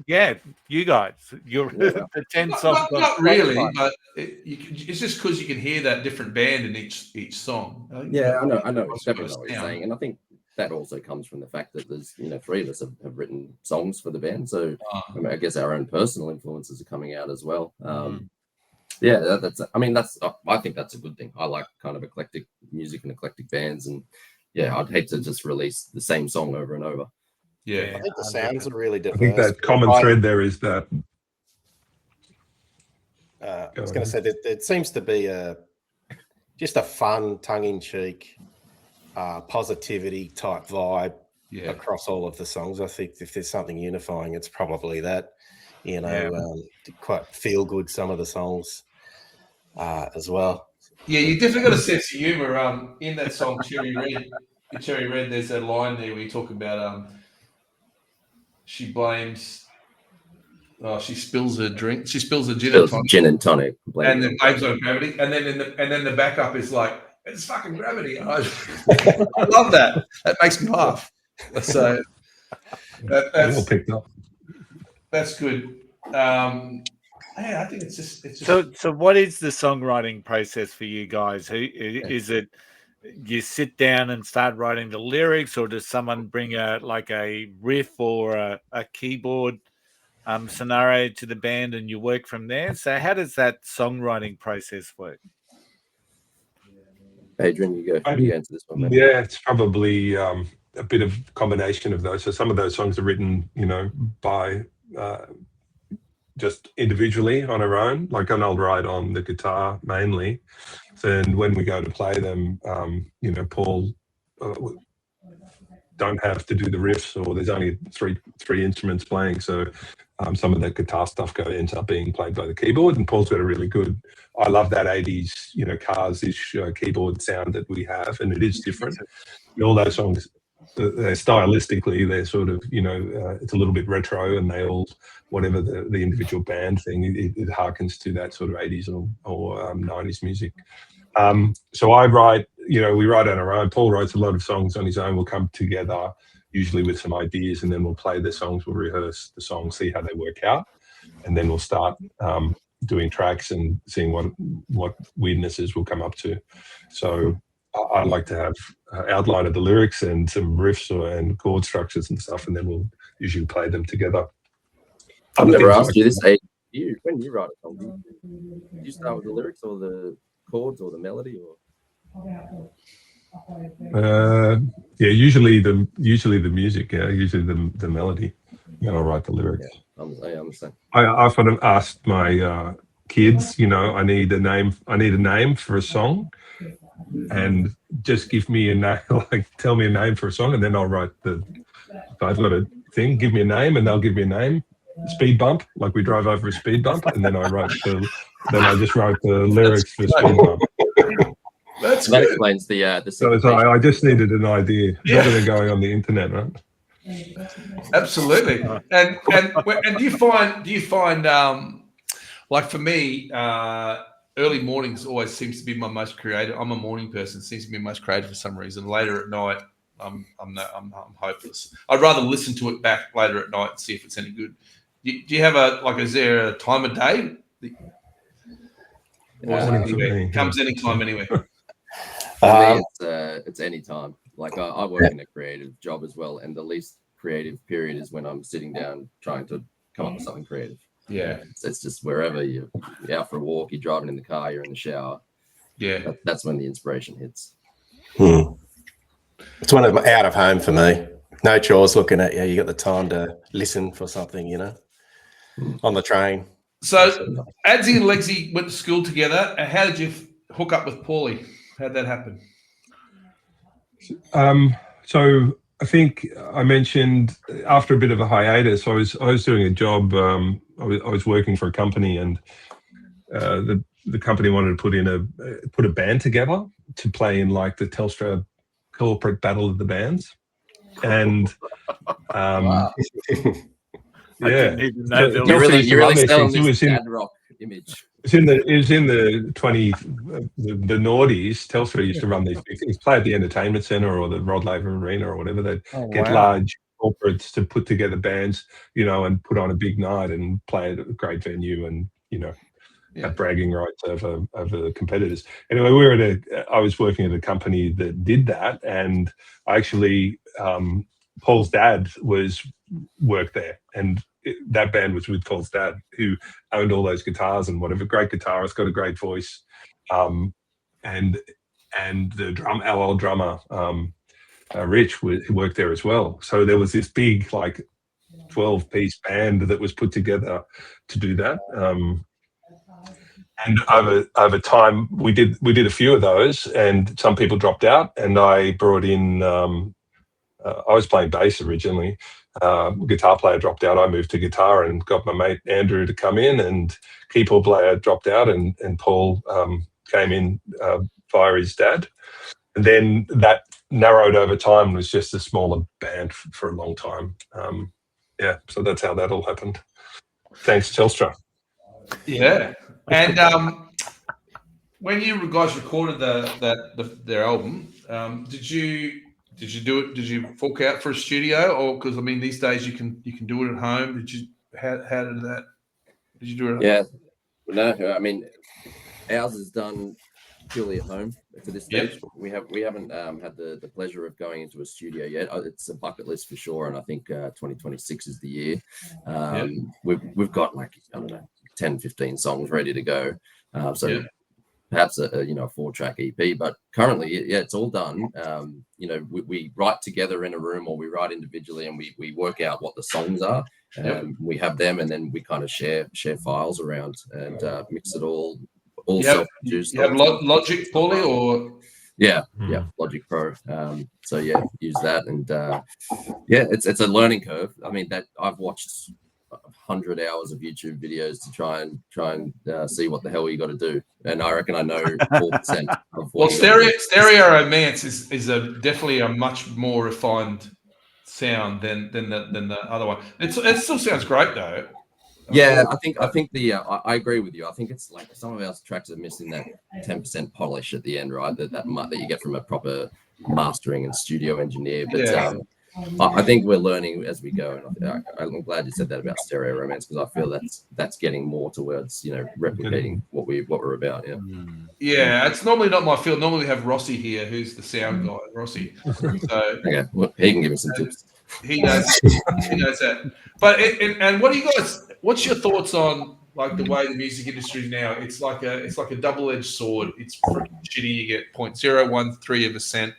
[SPEAKER 1] You guys, you're the 10 songs.
[SPEAKER 4] Not really, but it's just because you can hear that different band in each song.
[SPEAKER 9] Yeah, I know exactly what you're saying, and I think that also comes from the fact that there's 3 of us have written songs for the band, so I guess our own personal influences are coming out as well. Yeah, I think that's a good thing. I like kind of eclectic music and eclectic bands, and I'd hate to just release the same song over and over.
[SPEAKER 4] Yeah,
[SPEAKER 8] I think the sounds are really diverse.
[SPEAKER 10] I think that common thread there is that.
[SPEAKER 8] I was going to say that it seems to be just a fun, tongue-in-cheek, positivity type vibe across all of the songs. I think if there's something unifying, it's probably that. Quite feel good, some of the songs as well.
[SPEAKER 4] Yeah, you definitely got a sense of humor. In that song Cherry Red, there's that line there where you talk about she blames. She spills her drink. She spills her gin and tonic, and then blames on gravity. And then the backup is like, it's fucking gravity. And I love that. That makes me laugh. So that's
[SPEAKER 10] all picked up.
[SPEAKER 4] That's good. I think it's just.
[SPEAKER 1] So what is the songwriting process for you guys? Is it you sit down and start writing the lyrics, or does someone bring a riff or a keyboard scenario to the band and you work from there? So how does that songwriting process work?
[SPEAKER 9] Adrian, you answer this one.
[SPEAKER 10] Yeah, it's probably a bit of combination of those. So some of those songs are written, by just individually on our own, like, and I'll write on the guitar mainly. And when we go to play them, Paul don't have to do the riffs, or there's only three instruments playing, so some of that guitar stuff ends up being played by the keyboard. And Paul's got a really good, I love that 80s, Cars-ish keyboard sound that we have, and it is different. All those songs, stylistically, they're sort of, it's a little bit retro, and they all, whatever the individual band thing, it harkens to that sort of 80s or 90s music. So I write, we write on our own. Paul writes a lot of songs on his own. We'll come together usually with some ideas, and then we'll play the songs, we'll rehearse the songs, see how they work out, and then we'll start doing tracks and seeing what weirdnesses we'll come up to. So I like to have an outline of the lyrics and some riffs and chord structures and stuff, and then we'll usually play them together.
[SPEAKER 9] I've never asked you this. When you write a song, do you start with the lyrics or the chords or the melody, or?
[SPEAKER 10] Usually the music. Usually the melody. Then I'll write the lyrics.
[SPEAKER 9] Yeah, I understand.
[SPEAKER 10] I often asked my kids, I need a name for a song, and just give me a name, like tell me a name for a song, and then I'll write if I've got a thing, give me a name, and they'll give me a name. Speed bump, like we drive over a speed bump, and then I just write the lyrics for speed bump.
[SPEAKER 9] That explains the
[SPEAKER 10] So I just needed an idea. Rather than going on the internet, right?
[SPEAKER 4] Absolutely. And do you find like for me, early mornings always seems to be my most creative. I'm a morning person, seems to be most creative for some reason. Later at night, I'm hopeless. I'd rather listen to it back later at night and see if it's any good. Do you have is there a time of day? It comes anytime anyway.
[SPEAKER 9] For me, it's any time. Like I work in a creative job as well, and the least creative period is when I'm sitting down trying to come up with something creative.
[SPEAKER 4] Yeah,
[SPEAKER 9] it's just wherever you're out for a walk, you're driving in the car, you're in the shower.
[SPEAKER 4] Yeah,
[SPEAKER 9] that's when the inspiration hits.
[SPEAKER 8] It's one of them out of home for me. No chores looking at you. You got the time to listen for something, on the train.
[SPEAKER 4] So Adsy and Lexi went to school together. How did you hook up with Paulie? How'd that happen?
[SPEAKER 10] So I think I mentioned after a bit of a hiatus, I was doing a job. I was working for a company, and the company wanted to put a band together to play in like the Telstra corporate battle of the bands, and
[SPEAKER 1] yeah,
[SPEAKER 9] you really selling this dad rock image.
[SPEAKER 10] It was in the the noughties. Telstra used to run these big, play at the entertainment centre or the Rod Laver Arena or whatever. They'd get large corporates to put together bands, and put on a big night and play at a great venue, and have bragging rights over the competitors. Anyway, I was working at a company that did that, and actually Paul's dad worked there, and that band was with Paul's dad, who owned all those guitars and whatever. Great guitarist, got a great voice, and the our old drummer Rich worked there as well. So there was this big 12-piece band that was put together to do that. And over time, we did a few of those, and some people dropped out, and I brought in. I was playing bass originally. Guitar player dropped out. I moved to guitar and got my mate Andrew to come in, and keyboard player dropped out, and Paul came in via his dad. And then that narrowed over time and was just a smaller band for a long time. So that's how that all happened. Thanks, Telstra.
[SPEAKER 4] Yeah. And when you guys recorded their album, did you do it? Did you fork out for a studio, or because these days you can do it at home? Did you? How did that? Did you do it?
[SPEAKER 9] Yeah, no. Ours is done purely at home to this stage. Yep. We haven't had the pleasure of going into a studio yet. It's a bucket list for sure, and I think 2026 is the year. We've got 10, 15 songs ready to go. perhaps a 4-track EP. But currently, it's all done. We write together in a room, or we write individually, and we work out what the songs are. We have them, and then we kind of share files around and mix it all self-produced.
[SPEAKER 4] You have Logic, Paulie, or
[SPEAKER 9] yeah, Logic Pro. Use that, and it's a learning curve. I mean, that I've watched 100 hours of YouTube videos to try and see what the hell you got to do, and I reckon I know 4% of what.
[SPEAKER 4] Well, stereo romance is definitely a much more refined sound than the other one. It still sounds great though.
[SPEAKER 9] Yeah, I think I agree with you. I think it's like some of our tracks are missing that 10% polish at the end, right? That you get from a proper mastering and studio engineer. But I think we're learning as we go, and I'm glad you said that about stereo romance, because I feel that's getting more towards replicating what we're about.
[SPEAKER 4] Yeah, it's normally not my field. Normally we have Rossi here, who's the sound guy. Rossi, so
[SPEAKER 9] well, he can give me some tips.
[SPEAKER 4] He knows that. But and what do you guys? What's your thoughts on like the way the music industry is now? It's like a double-edged sword. It's freaking shitty. You get 0.013%.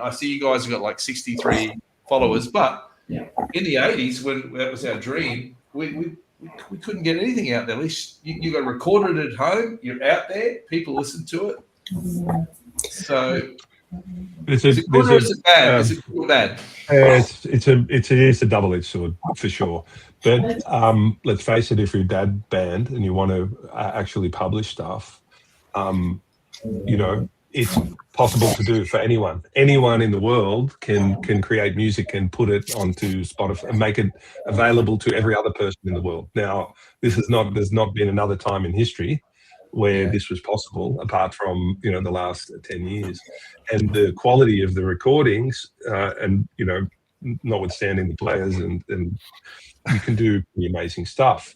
[SPEAKER 4] I see you guys have got like 63 followers, but in the 80s, when that was our dream, we couldn't get anything out there. At least you got recorded at home. You're out there. People listen to it. So. Is it good or is it bad? Is it good or bad?
[SPEAKER 10] It is a double-edged sword for sure. But let's face it, if you're a dad band and you want to actually publish stuff, it's possible to do for anyone. Anyone in the world can create music and put it onto Spotify and make it available to every other person in the world. Now, there's not been another time in history where this was possible, apart from the last 10 years, and the quality of the recordings, and notwithstanding the players, and you can do pretty amazing stuff.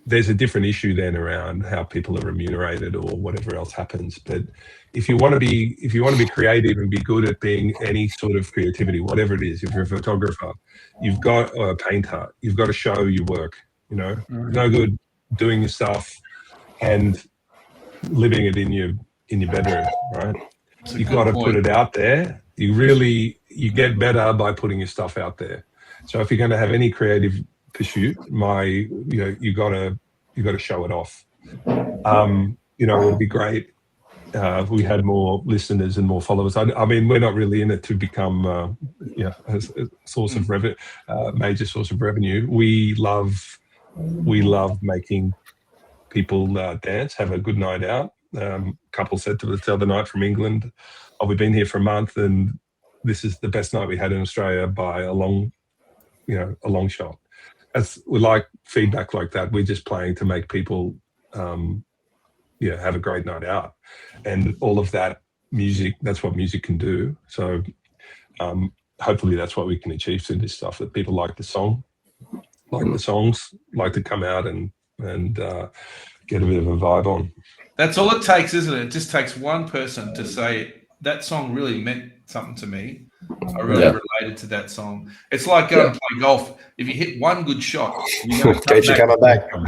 [SPEAKER 10] There's a different issue then around how people are remunerated or whatever else happens. But if you want to be creative and be good at being any sort of creativity, whatever it is, if you're a photographer, you've got a painter, you've got to show your work. No good doing your stuff and living it in your bedroom, right? You've got to put it out there. You get better by putting your stuff out there. So if you're going to have any creative pursuit, you got to show it off. It would be great if we had more listeners and more followers. I mean, we're not really in it to become a source of revenue, major source of revenue. We love making people dance, have a good night out. Couple said to us the other night from England, we've been here for a month and this is the best night we had in Australia by a long shot. We like feedback like that. We're just playing to make people have a great night out, and all of that music, that's what music can do. So hopefully that's what we can achieve through this stuff, that people like the song, like the songs, like to come out and get a bit of a vibe on.
[SPEAKER 4] That's all it takes, isn't it? It just takes one person to say that song really meant something to me. I really related to that song. It's like going to play golf. If you hit one good shot,
[SPEAKER 8] keeps you coming back.
[SPEAKER 9] And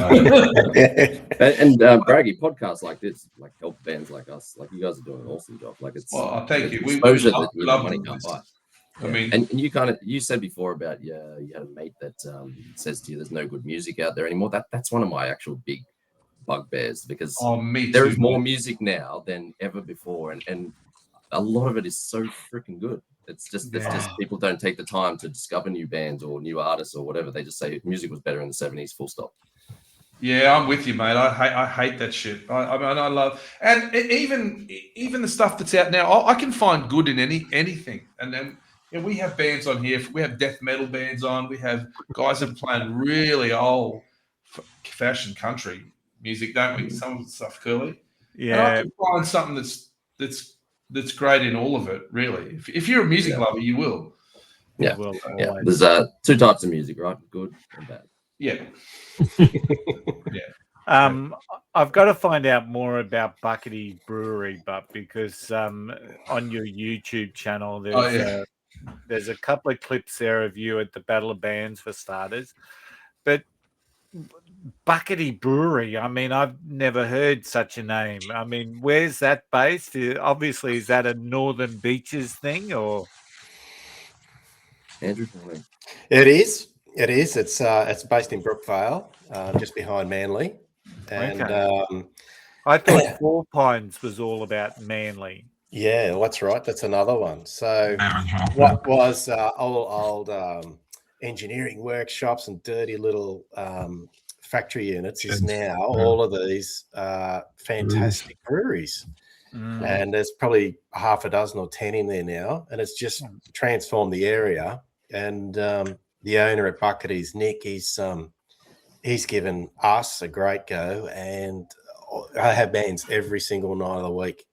[SPEAKER 9] Braggy, podcasts like this, like help bands like us, like you guys are doing an awesome job. Like it's
[SPEAKER 4] thank you.
[SPEAKER 9] Exposure that money can't buy.
[SPEAKER 4] I mean,
[SPEAKER 9] and you said before about you had a mate that says to you there's no good music out there anymore. That's one of my actual big bugbears, because there is more music now than ever before, and a lot of it is so freaking good. It's just people don't take the time to discover new bands or new artists or whatever. They just say music was better in the 70s, full stop.
[SPEAKER 4] Yeah, I'm with you, mate. I hate that shit. I mean, I love, and even the stuff that's out now, I can find good in anything. And then we have bands on here. We have death metal bands on. We have guys that are playing really old fashion country music, don't we? Some of the stuff, Curly.
[SPEAKER 1] Yeah,
[SPEAKER 4] and I can find something that's great in all of it, really. If you're a music lover, you will.
[SPEAKER 9] Yeah. There's two types of music, right? Good and bad.
[SPEAKER 4] Yeah.
[SPEAKER 1] I've got to find out more about Buckety Brewery, but because on your YouTube channel, there's a couple of clips there of you at the Battle of Bands for starters. But Buckety Brewery. I mean, I've never heard such a name. I mean, where's that based? Obviously, is that a Northern Beaches thing or?
[SPEAKER 9] Andrew?
[SPEAKER 8] It is. It is. It's based in Brookvale, just behind Manly. And
[SPEAKER 1] Okay. I thought Four Pines was all about Manly.
[SPEAKER 8] yeah, well, that's right. That's another one. So what was old engineering workshops and dirty little factory units is now all of these fantastic breweries. And there's probably half a dozen or 10 in there now, and it's just transformed the area. And the owner at Buckety's, Nick, he's given us a great go, and I have bands every single night of the week.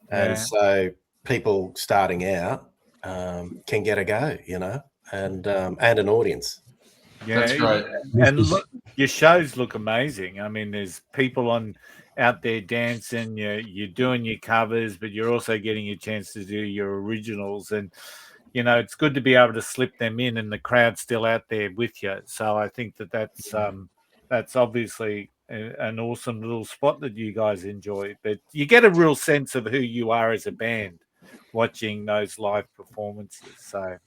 [SPEAKER 8] And so people starting out can get a go, and an audience.
[SPEAKER 1] Yeah,
[SPEAKER 4] that's great.
[SPEAKER 1] And look, your shows look amazing. I mean, there's people out there dancing. You're doing your covers, but you're also getting a chance to do your originals. And it's good to be able to slip them in, and the crowd's still out there with you. So I think that's obviously an awesome little spot that you guys enjoy. But you get a real sense of who you are as a band watching those live performances. So.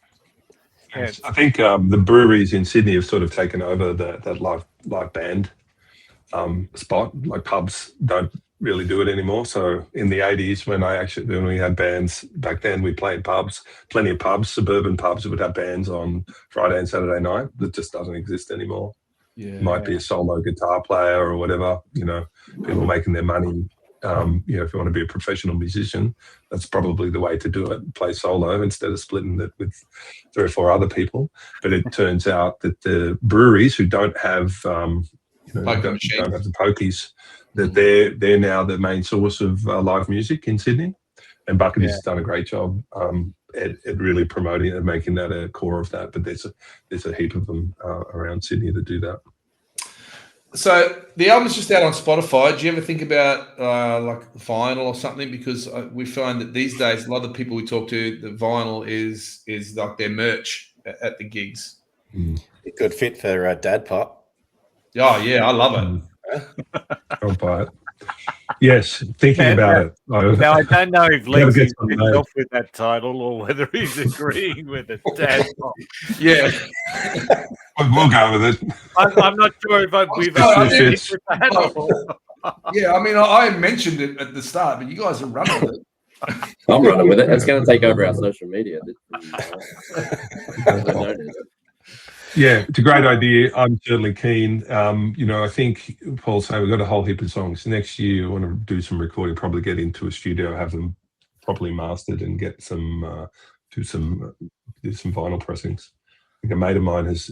[SPEAKER 10] Yes, I think the breweries in Sydney have sort of taken over that live band spot. Like pubs don't really do it anymore. So in the 80s, when we had bands back then, we played pubs, plenty of pubs, suburban pubs would have bands on Friday and Saturday night. That just doesn't exist anymore.
[SPEAKER 4] Yeah.
[SPEAKER 10] It might be a solo guitar player or whatever, people making their money. If you want to be a professional musician, that's probably the way to do it. Play solo instead of splitting it with 3 or 4 other people. But it turns out that the breweries who don't have, don't have the pokies, that they're now the main source of live music in Sydney. And Buckety's done a great job at really promoting and making that a core of that. But there's a heap of them around Sydney that do that.
[SPEAKER 4] So the album's just out on Spotify. Do you ever think about like vinyl or something? Because we find that these days, a lot of the people we talk to, the vinyl is like their merch at the gigs.
[SPEAKER 8] A good fit for Dad Pop.
[SPEAKER 4] Oh yeah, I love it.
[SPEAKER 10] I'll buy it. Yes, thinking about it.
[SPEAKER 1] Now I don't know if Lexi's pissed off with that title or whether he's agreeing with it. Dad Pop.
[SPEAKER 4] Yeah.
[SPEAKER 10] We'll go with it.
[SPEAKER 1] I'm not sure if we've agreed with that.
[SPEAKER 4] Yeah, I mean, I mentioned it at the start, but you guys are running with it.
[SPEAKER 9] I'm running with it. It's going to take over our social media.
[SPEAKER 10] Yeah, it's a great idea. I'm certainly keen. I think Paul's saying we've got a whole heap of songs. Next year, I want to do some recording, probably get into a studio, have them properly mastered, and get do some vinyl pressings. I think a mate of mine has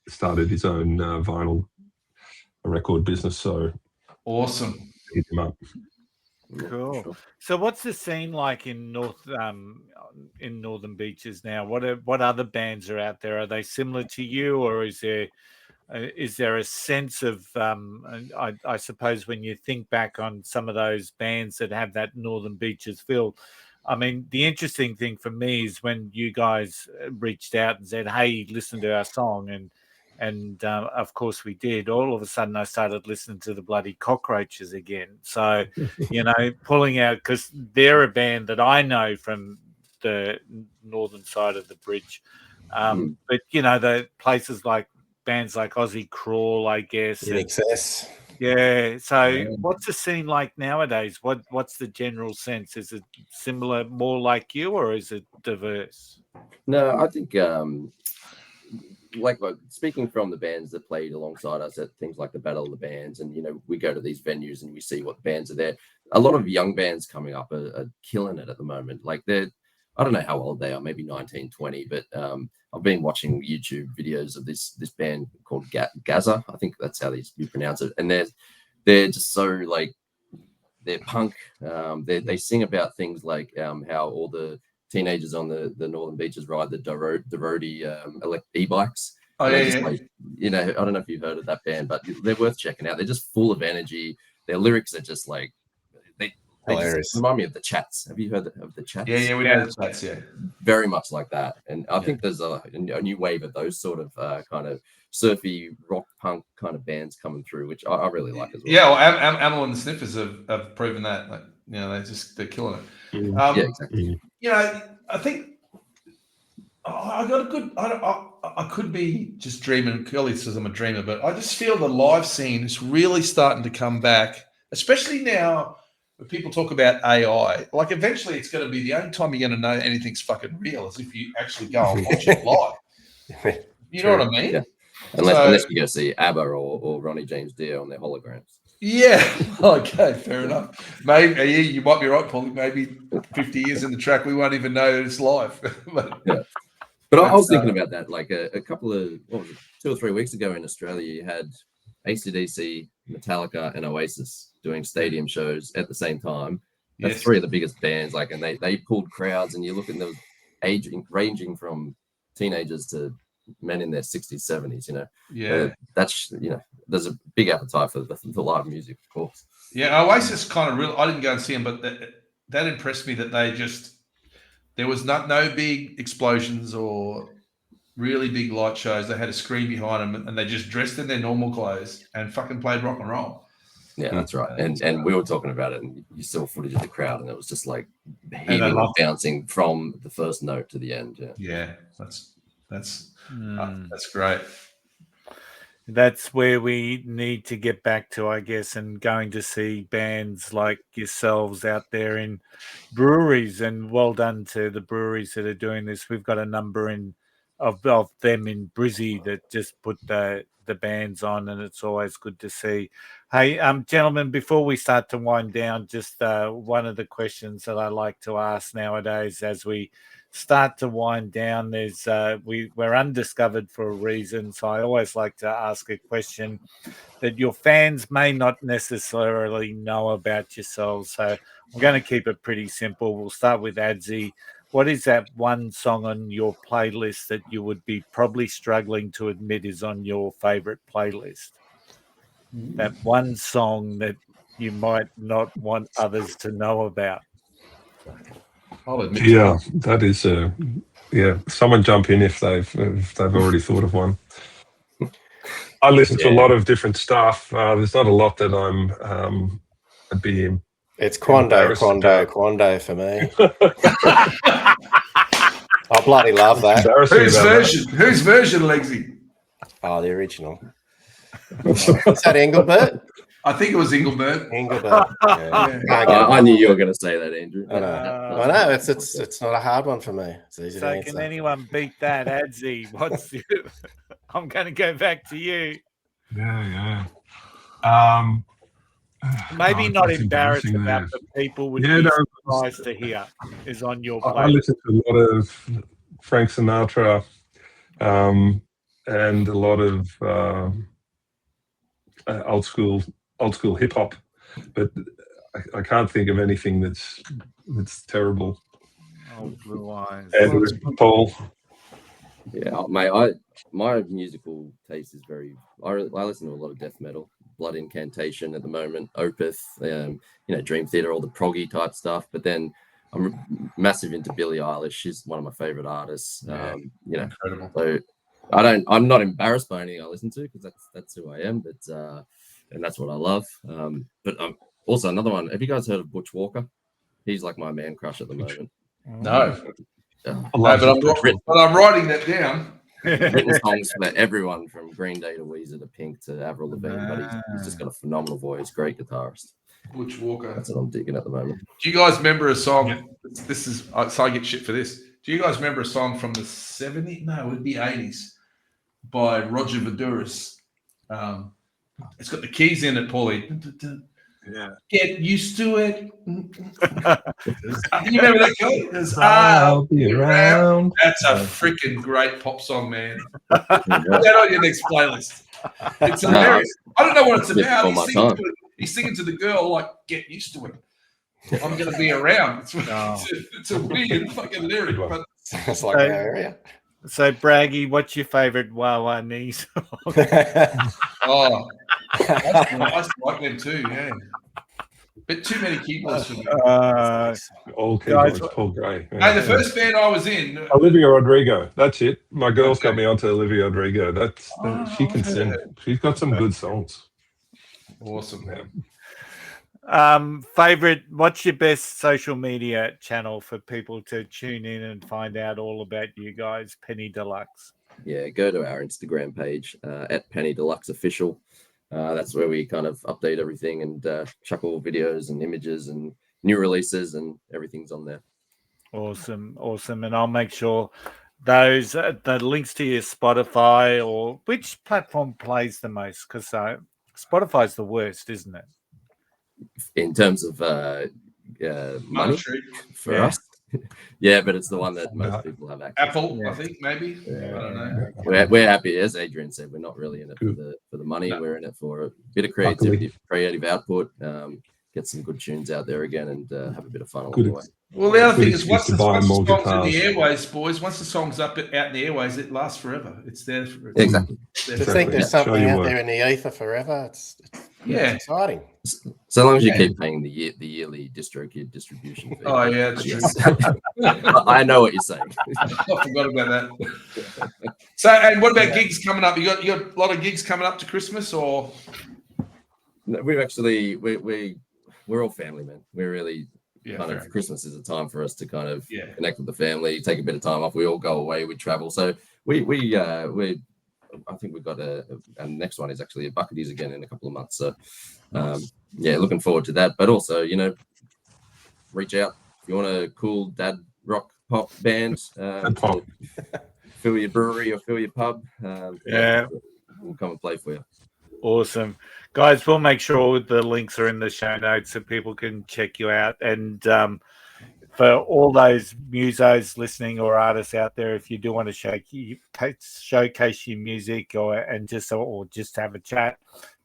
[SPEAKER 10] started his own vinyl record business. So
[SPEAKER 4] awesome.
[SPEAKER 10] Hit him up.
[SPEAKER 1] Cool. So, what's the scene like in Northern Beaches now? What other bands are out there? Are they similar to you, or is there a sense of? I suppose when you think back on some of those bands that have that Northern Beaches feel. I mean, the interesting thing for me is when you guys reached out and said, "Hey, listen to our song," and of course we did. All of a sudden, I started listening to the bloody Cockroaches again. So, pulling out, because they're a band that I know from the northern side of the bridge. But the places like bands like Aussie Crawl, I guess.
[SPEAKER 8] In Excess.
[SPEAKER 1] Yeah. So, what's the scene like nowadays? What's the general sense? Is it similar, more like you, or is it diverse?
[SPEAKER 9] No, I think like speaking from the bands that played alongside us at things like the Battle of the Bands, and we go to these venues and we see what bands are there. A lot of young bands coming up are killing it at the moment. Like I don't know how old they are, maybe 19, 20, but I've been watching YouTube videos of this band called Gaza. I think that's how you pronounce it. And they're just so like, they're punk. They sing about things like how all the teenagers on the Northern Beaches ride the roadie e-bikes.
[SPEAKER 4] Oh yeah,
[SPEAKER 9] just like, I don't know if you've heard of that band, but they're worth checking out. They're just full of energy. Their lyrics are just like, They just
[SPEAKER 8] Hilarious.
[SPEAKER 9] remind me of the Chats. Have you heard of the Chats?
[SPEAKER 4] Yeah, we know the Chats. Yeah,
[SPEAKER 9] very much like that. And I think there's a new wave of those sort of kind of surfy rock punk kind of bands coming through, which I really like as well.
[SPEAKER 4] Yeah, well, Amel and the Sniffers have proven that. Like, you know, they're killing it.
[SPEAKER 9] Yeah, exactly.
[SPEAKER 4] You know, I think I got a good. I could be just dreaming. Curly says I'm a dreamer, but I just feel the live scene is really starting to come back, especially now when people talk about AI. Like, eventually, it's going to be the only time you're going to know anything's fucking real is if you actually go and watch it live. You know what I mean?
[SPEAKER 9] Yeah. Unless you go see ABBA or Ronnie James Dio on their holograms.
[SPEAKER 4] Yeah. Okay. Fair enough. Maybe you might be right, Paulie. Maybe 50 years in the track, we won't even know that it's live.
[SPEAKER 9] But I was thinking about that. Like a couple of 2 or 3 weeks ago in Australia, you had AC/DC, Metallica, and Oasis doing stadium shows at the same time. That's three of the biggest bands. Like, and they pulled crowds, and you look at those ranging from teenagers to men in their 60s, 70s, you know.
[SPEAKER 4] Yeah.
[SPEAKER 9] That's, you know, there's a big appetite for the live music, of course.
[SPEAKER 4] Yeah, Oasis kind of real. I didn't go and see them, but that impressed me that there was no big explosions or really big light shows. They had a screen behind them, and they just dressed in their normal clothes and fucking played rock and roll.
[SPEAKER 9] Yeah, that's right. And we were talking about it, and you saw footage of the crowd, and it was just like heaving and bouncing from the first note to the end.
[SPEAKER 4] Yeah, that's great.
[SPEAKER 1] That's where we need to get back to, I guess, and going to see bands like yourselves out there in breweries. And well done to the breweries that are doing this. We've got a number of them in Brizzy that just put the bands on, and it's always good to see. Hey, gentlemen, before we start to wind down, just one of the questions that I like to ask nowadays as we start to wind down, there's we're undiscovered for a reason, so I always like to ask a question that your fans may not necessarily know about yourselves. So I'm going to keep it pretty simple. We'll start with Adzi. What is that one song on your playlist that you would be probably struggling to admit is on your favorite playlist? That one song that you might not want others to know about.
[SPEAKER 10] Yeah, that is someone jump in if they've already thought of one. I listen to a lot of different stuff. There's not a lot that I'd be in.
[SPEAKER 8] It's Quando for me. I bloody love that.
[SPEAKER 4] Whose version, Legsy?
[SPEAKER 8] Oh, the original. Is that Engelbert?
[SPEAKER 4] I think it was Engelbert.
[SPEAKER 8] Yeah.
[SPEAKER 9] I knew you were going to say that, Andrew.
[SPEAKER 8] I know. It's not a hard one for me. It's easy to answer.
[SPEAKER 1] Can anyone beat that, Adzi? I'm going to go back to you.
[SPEAKER 10] Yeah.
[SPEAKER 1] Maybe not embarrassed about, but people would be surprised to hear is on your playlist.
[SPEAKER 10] I listen to a lot of Frank Sinatra and a lot of old school hip hop, but I can't think of anything that's terrible.
[SPEAKER 1] Oh, Blue Eyes.
[SPEAKER 10] And Paul.
[SPEAKER 9] Yeah, mate. My musical taste is I listen to a lot of death metal, Blood Incantation at the moment, Opeth, Dream Theater, all the proggy type stuff. But then I'm massive into Billie Eilish. She's one of my favorite artists.
[SPEAKER 4] Incredible.
[SPEAKER 9] So I'm not embarrassed by anything I listen to because that's who I am. But and that's what I love. But also another one. Have you guys heard of Butch Walker? He's like my man crush at the moment.
[SPEAKER 4] No. But I'm writing that down.
[SPEAKER 9] Written songs for everyone from Green Day to Weezer to Pink to Avril Lavigne, but he's just got a phenomenal voice, great guitarist.
[SPEAKER 4] Butch Walker.
[SPEAKER 9] That's what I'm digging at the moment.
[SPEAKER 4] Do you guys remember a song? This is so I get shit for this. Do you guys remember a song from the 70s? No, it would be 80s by Roger Voudouris. It's got the keys in it, Paulie.
[SPEAKER 1] Yeah.
[SPEAKER 4] Get used to it. You remember that guy?
[SPEAKER 10] I'll be around.
[SPEAKER 4] That's a freaking great pop song, man. Put that on your next playlist. It's hilarious. I don't know what it's about. He's singing to the girl like, "Get used to it. I'm going to be around." It's a weird fucking lyric, but
[SPEAKER 8] it's like that area.
[SPEAKER 1] So, Braggy, what's your favorite Wawa knee song?
[SPEAKER 4] I like them too, yeah. Bit too many keyboards for me.
[SPEAKER 10] All keyboards,
[SPEAKER 1] guys,
[SPEAKER 10] Paul Gray.
[SPEAKER 4] Hey, the first band I was in,
[SPEAKER 10] Olivia Rodrigo. That's it. My girls got me onto Olivia Rodrigo. She can sing. She's got some good songs.
[SPEAKER 4] Awesome.
[SPEAKER 1] Favorite, what's your best social media channel for people to tune in and find out all about you guys? Penny Deluxe.
[SPEAKER 9] Yeah, go to our Instagram page at Penny Deluxe Official. That's where we kind of update everything and chuck all videos and images and new releases, and everything's on there.
[SPEAKER 1] Awesome. And I'll make sure those the links to your Spotify, or which platform plays the most, because Spotify's the worst, isn't it?
[SPEAKER 9] In terms of money for us. Yeah, but it's the one that most people have access to.
[SPEAKER 4] Apple, I think, maybe. I don't know.
[SPEAKER 9] We're happy, as Adrian said, we're not really in it for the money. No. We're in it for a bit of creative output, get some good tunes out there again, and have a bit of fun along the way.
[SPEAKER 4] Well, the other thing is, once the song's in the airways, boys, once the song's out in the airways, it lasts forever. It's there for
[SPEAKER 9] exactly.
[SPEAKER 8] I think there's something out there in the ether forever. It's exciting.
[SPEAKER 9] So long as you keep paying the yearly DistroKid distribution fee.
[SPEAKER 4] Oh yeah, that's true.
[SPEAKER 9] I know what you're saying.
[SPEAKER 4] I forgot about that. So, and what about gigs coming up? You got a lot of gigs coming up to Christmas, or?
[SPEAKER 9] No, we've actually we're all family, man. We're really kind of Christmas is a time for us to kind of connect with the family, take a bit of time off. We all go away, we travel. So we I think we've got and next one is actually at Bucketies again in a couple of months. So looking forward to that. But also, reach out if you want a cool dad rock pop band, fill your brewery or fill your pub. We'll come and play for you.
[SPEAKER 1] Awesome. Guys, we'll make sure the links are in the show notes so people can check you out. And for all those musos listening or artists out there, if you do want to showcase your music or just have a chat,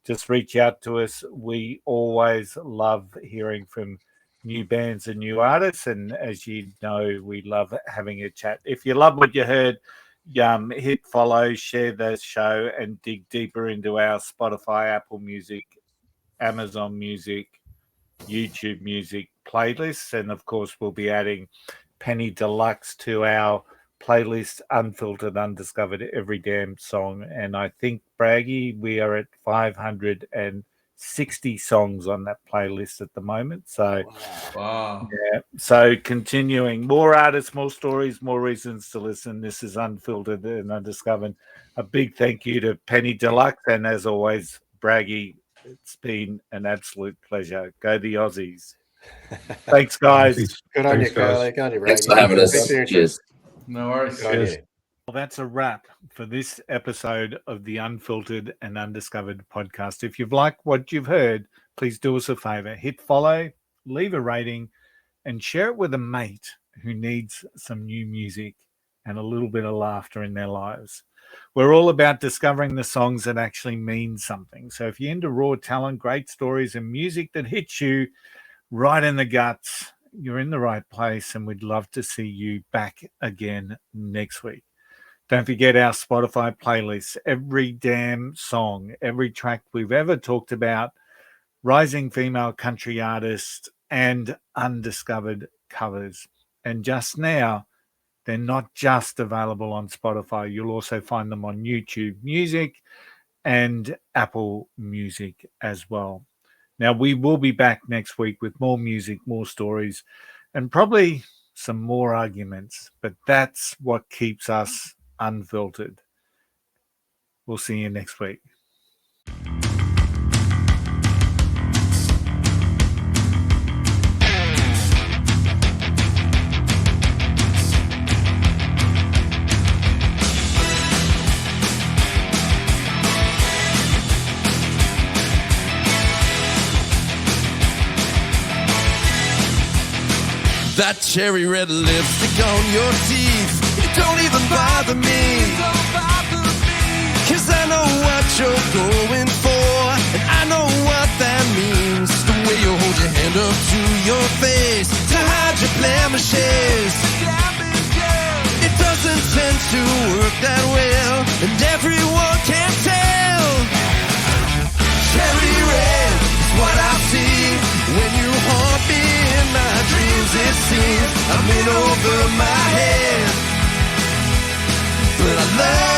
[SPEAKER 1] just reach out to us. We always love hearing from new bands and new artists. And as you know, we love having a chat. If you love what you heard, hit follow, share the show, and dig deeper into our Spotify, Apple Music, Amazon Music, YouTube Music playlists. And of course, we'll be adding Penny Deluxe to our playlist, Unfiltered, Undiscovered, every damn song. And I think, Braggy, we are at 560 songs on that playlist at the moment. So,
[SPEAKER 4] wow.
[SPEAKER 1] Yeah. So continuing, more artists, more stories, more reasons to listen. This is Unfiltered and Undiscovered. A big thank you to Penny Deluxe, and as always, Braggy. It's been an absolute pleasure. Go the Aussies. Thanks, guys.
[SPEAKER 8] Good on you, Curly. Good on you, Braggy.
[SPEAKER 9] Thanks for having us.
[SPEAKER 8] Cheers.
[SPEAKER 4] No worries.
[SPEAKER 1] Well, that's a wrap for this episode of the Unfiltered and Undiscovered podcast. If you've liked what you've heard, please do us a favor. Hit follow, leave a rating, and share it with a mate who needs some new music and a little bit of laughter in their lives. We're all about discovering the songs that actually mean something. So if you're into raw talent, great stories, and music that hits you right in the guts, you're in the right place, and we'd love to see you back again next week. Don't forget our Spotify playlists. Every damn song, every track we've ever talked about, rising female country artists and undiscovered covers. And just now, they're not just available on Spotify. You'll also find them on YouTube Music and Apple Music as well. Now, we will be back next week with more music, more stories, and probably some more arguments. But that's what keeps us unfiltered. We'll see you next week.
[SPEAKER 11] That cherry red lipstick on your teeth, it don't even bother me. Cause I know what you're going for, and I know what that means. The way you hold your hand up to your face to hide your blemishes. It doesn't tend to work that well, and everyone can tell. Cherry red is what I see when you scenes. I'm in over my head, but I love